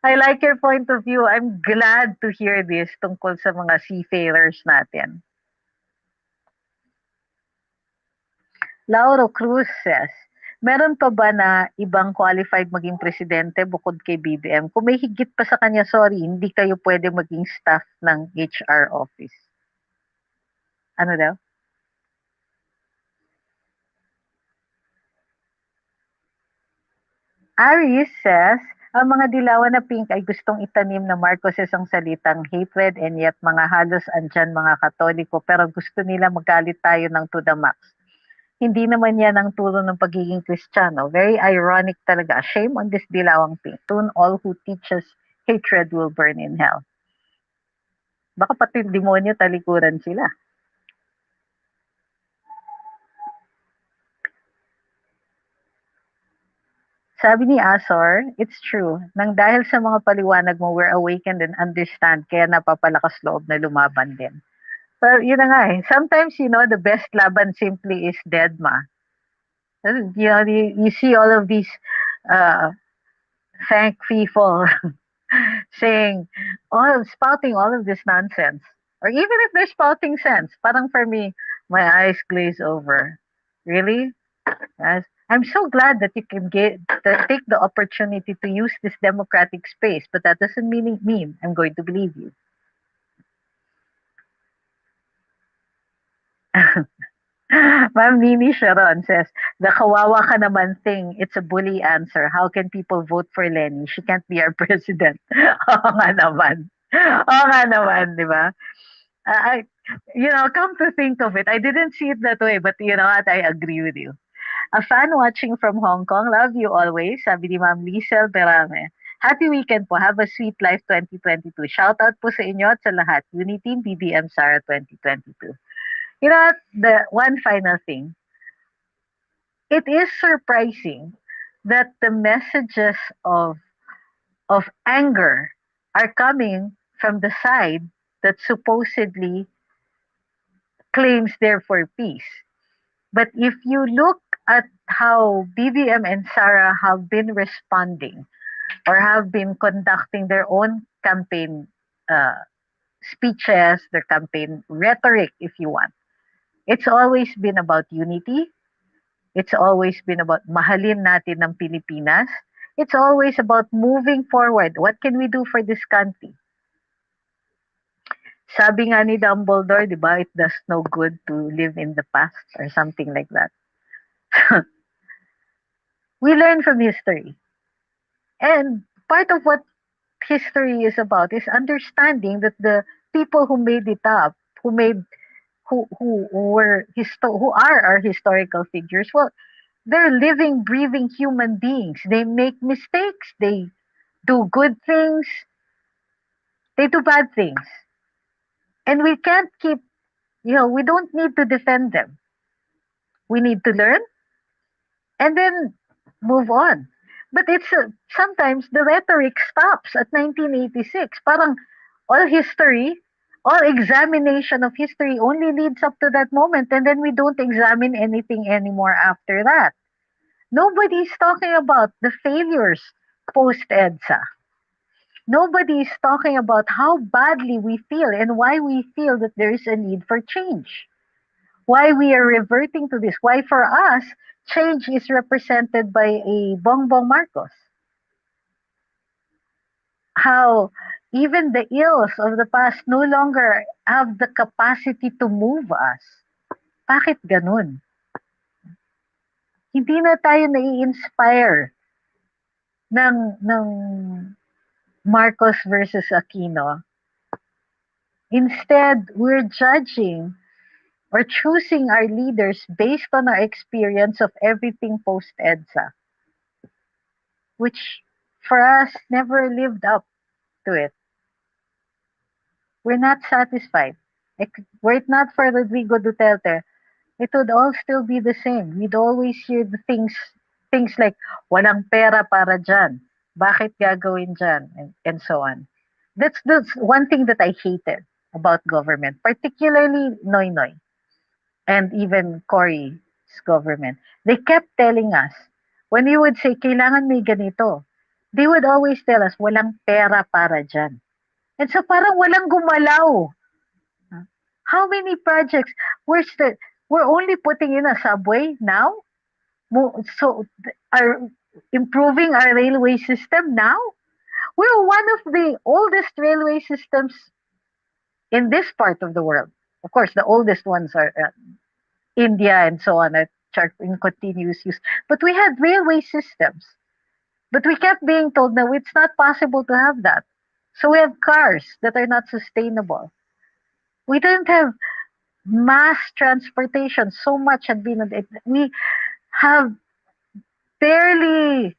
I like your point of view. I'm glad to hear this tungkol sa mga seafarers natin. Lauro Cruz says, meron pa ba na ibang qualified maging presidente bukod kay BBM? Kung may higit pa sa kanya, sorry, hindi kayo pwede maging staff ng HR office. Ano daw? Aris says, ang mga dilawan na pink ay gustong itanim na Marcoses ang salitang hatred and yet mga halos andyan mga Katoliko pero gusto nila magalit tayo ng to the max. Hindi naman yan ang turo ng pagiging Kristiyano. Very ironic talaga. Shame on this dilawang pink. Soon all who teaches hatred will burn in hell. Baka pati demonyo talikuran sila. Sabi ni Azor, it's true. Nang dahil sa mga paliwanag mo, we're awakened and understand, kaya napapalakas loob na lumaban din. Pero yun na nga eh. Sometimes, the best laban simply is deadma. You see all of these uh, thank people saying, spouting all of this nonsense. Or even if they're spouting sense, parang for me, my eyes glaze over. Really? Yes. I'm so glad that you can take the opportunity to use this democratic space, but that doesn't mean I'm going to believe you. Ma'am Nini Sharon says, the kawawa ka naman thing, it's a bully answer. How can people vote for Lenny? She can't be our president. Oo nga naman. Oo nga naman, di ba? I, come to think of it, I didn't see it that way, but you know what, I agree with you. A fan watching from Hong Kong, love you always, sabi ni Ma'am Liesel Berame. Happy weekend po. Have a sweet life 2022. Shout out po sa inyo at sa lahat. Unity BBM Sara 2022. You know what? The one final thing. It is surprising that the messages of anger are coming from the side that supposedly claims they're for peace. But if you look at how BBM and Sarah have been responding or have been conducting their own campaign speeches, their campaign rhetoric, if you want, it's always been about unity. It's always been about mahalin natin ng Pilipinas. It's always about moving forward. What can we do for this country? Sabi nga ni Dumbledore, di ba, it does no good to live in the past or something like that. We learn from history. And part of what history is about is understanding that the people who made it up, who are our historical figures, well, they're living, breathing human beings. They make mistakes. They do good things. They do bad things. And we can't we don't need to defend them. We need to learn and then move on. But it's sometimes the rhetoric stops at 1986. Parang all history, all examination of history only leads up to that moment, and then we don't examine anything anymore after that. Nobody's talking about the failures post EDSA. Nobody is talking about how badly we feel and why we feel that there is a need for change. why we are reverting to this, why for us, change is represented by a Bongbong Marcos. How even the ills of the past no longer have the capacity to move us. Bakit ganun? Hindi na tayo nai-inspire ng Marcos versus Aquino. Instead, we're judging or choosing our leaders based on our experience of everything post-EDSA, which for us never lived up to it. We're not satisfied. Were it not for Rodrigo Duterte, it would all still be the same. We'd always hear the things like, walang pera para dyan. Bakit gagawin dyan? And so on. That's one thing that I hated about government, particularly Noynoy and even Cory's government. They kept telling us, when we would say, kailangan may ganito, they would always tell us, walang pera para dyan. And so parang walang gumalaw. How many projects? We're only putting in a subway now? So are improving our railway system now? We're one of the oldest railway systems in this part of the world. Of course, the oldest ones are India and so on, are in continuous use. But we had railway systems. But we kept being told, no, it's not possible to have that. So we have cars that are not sustainable. We didn't have mass transportation. So much had been, we have barely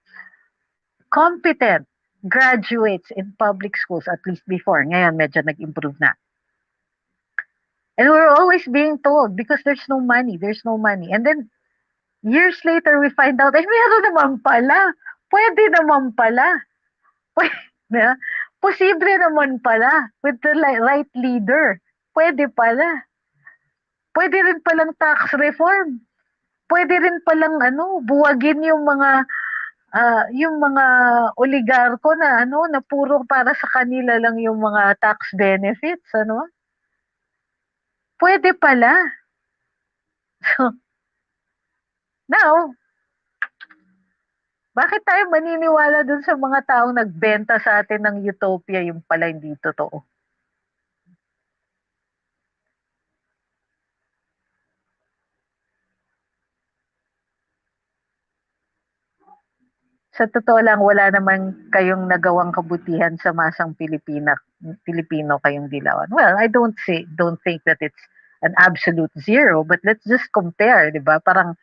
competent graduates in public schools, at least before. Ngayon, medyo nag-improve na. And we're always being told, because there's no money, there's no money. And then, years later, we find out, meron naman pala. Pwede naman pala. Pwede, posible naman pala. With the right leader. Pwede pala. Pwede rin palang tax reform. Pwede rin palang buwagin yung mga oligarko na na puro para sa kanila lang yung mga tax benefits, Pwede pala. So, now, bakit tayo maniniwala dun sa mga taong nagbenta sa atin ng utopia yung pala hindi totoo? Sa totoo lang, wala naman kayong nagawang kabutihan sa masang Pilipino kayong dilawan. Well, I don't think that it's an absolute zero, but let's just compare, di ba? Parang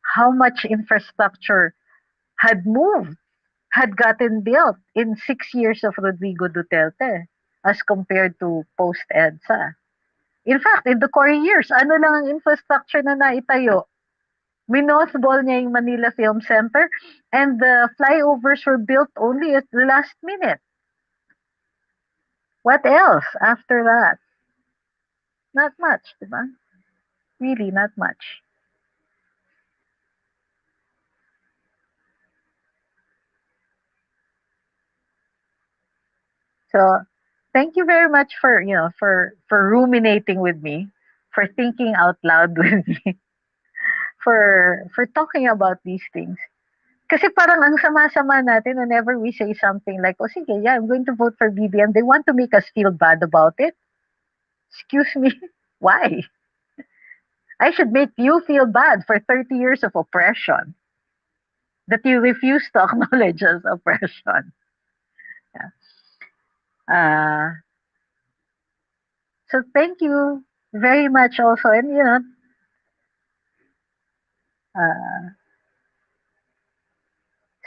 how much infrastructure had moved, had gotten built in 6 years of Rodrigo Duterte as compared to post-EDSA. In fact, in the core years, ano lang ang infrastructure na naitayo? Minothball niya yung Manila Film Center, and the flyovers were built only at the last minute. What else after that? Not much, diba? Really, not much. So, thank you very much for, for ruminating with me, for thinking out loud with me, for talking about these things. Kasi parang ang sama-sama natin whenever we say something like, oh sige, yeah, I'm going to vote for BBM. They want to make us feel bad about it. Excuse me, why? I should make you feel bad for 30 years of oppression that you refuse to acknowledge as oppression. Yeah. So thank you very much also. And, uh,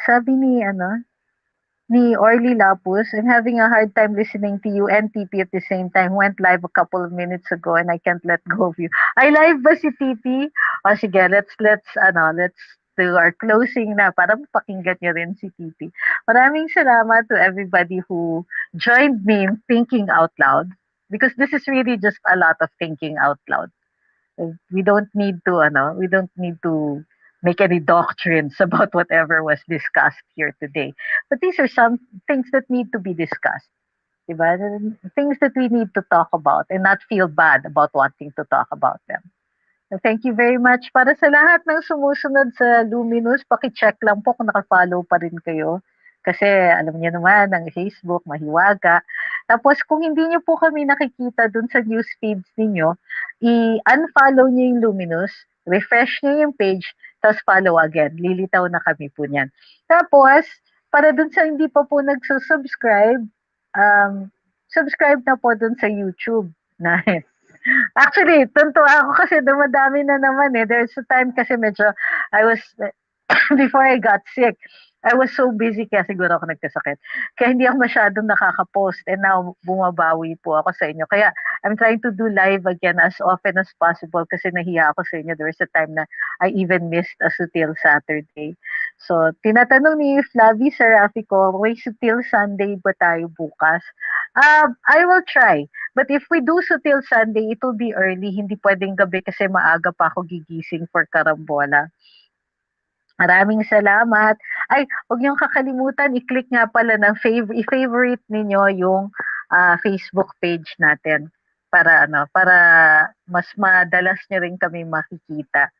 sabi ni Orly Lapus, I'm having a hard time listening to you and TP at the same time. Went live a couple of minutes ago and I can't let go of you. Ay, live ba si TP? O sige, let's do our closing na para pakinggan niyo rin si TP. Maraming salamat to everybody who joined me in thinking out loud, because this is really just a lot of thinking out loud. We don't need to make any doctrines about whatever was discussed here today. But these are some things that need to be discussed. Diba? Things that we need to talk about and not feel bad about wanting to talk about them. Thank you very much. Para sa lahat ng sumusunod sa Luminous, paki-check lang po kung naka-follow pa rin kayo. Kasi alam niyo naman, ang Facebook, mahiwaga. Tapos kung hindi niyo po kami nakikita dun sa news feeds ninyo, i-unfollow niyo yung Luminous, refresh niyo yung page, tapos follow again. Lilitaw na kami po niyan. Tapos, para dun sa hindi pa po nagsusubscribe, subscribe na po dun sa YouTube. Na Actually, tuntua ako kasi dumadami na naman eh. There's a time kasi medyo I was before I got sick, I was so busy kaya siguro ako nagkasakit. Kaya hindi ako masyadong nakaka-post and now bumabawi po ako sa inyo. Kaya I'm trying to do live again as often as possible kasi nahiya ako sa inyo. There was a time na I even missed a Sutil Saturday. So, tinatanong ni Flavie Serafico, may Sutil Sunday ba tayo bukas? I will try. But if we do Sutil Sunday, it will be early. Hindi pwedeng gabi kasi maaga pa ako gigising for karambola. Maraming salamat. Ay, huwag niyong kakalimutan, i-click nga pala ng i-favorite ninyo yung Facebook page natin para para mas madalas niyo rin kami makikita.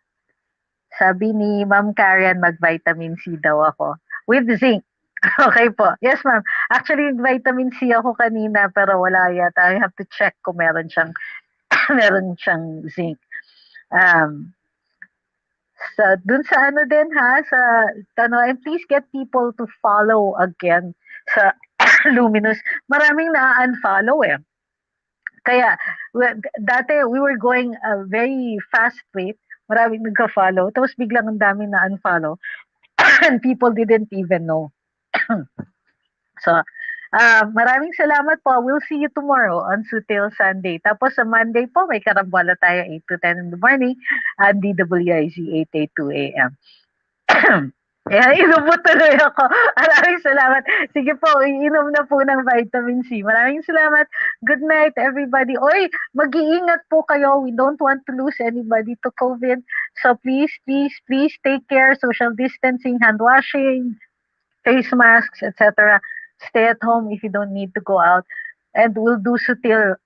Sabi ni Ma'am Karen, mag-vitamin C daw ako. With zinc. Okay po. Yes, ma'am. Actually, vitamin C ako kanina pero wala yata. I have to check kung meron siyang meron siyang zinc. Dun sa ano din ha, sa and please get people to follow again sa Luminous. Maraming na-unfollow eh. Kaya, dati we were going a very fast rate. Maraming nagka-follow. Tapos biglang ang dami na-unfollow. And people didn't even know. So, maraming salamat po. We'll see you tomorrow on Sutil Sunday. Tapos sa Monday po, may karambala tayo 8 to 10 in the morning at DWIZ 882 AM. Kaya inom mo tuloy ako. Maraming salamat. Sige po, iinom na po ng vitamin C. Maraming salamat. Good night, everybody. Oy, mag-iingat po kayo. We don't want to lose anybody to COVID. So please, please, please take care. Social distancing, hand washing, face masks, etc. Stay at home if you don't need to go out. And we'll do sutil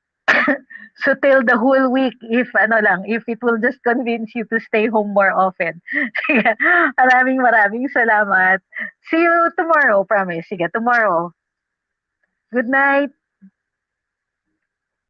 sutil the whole week if it will just convince you to stay home more often. Sige, maraming salamat. See you tomorrow, promise. Sige, tomorrow. Good night.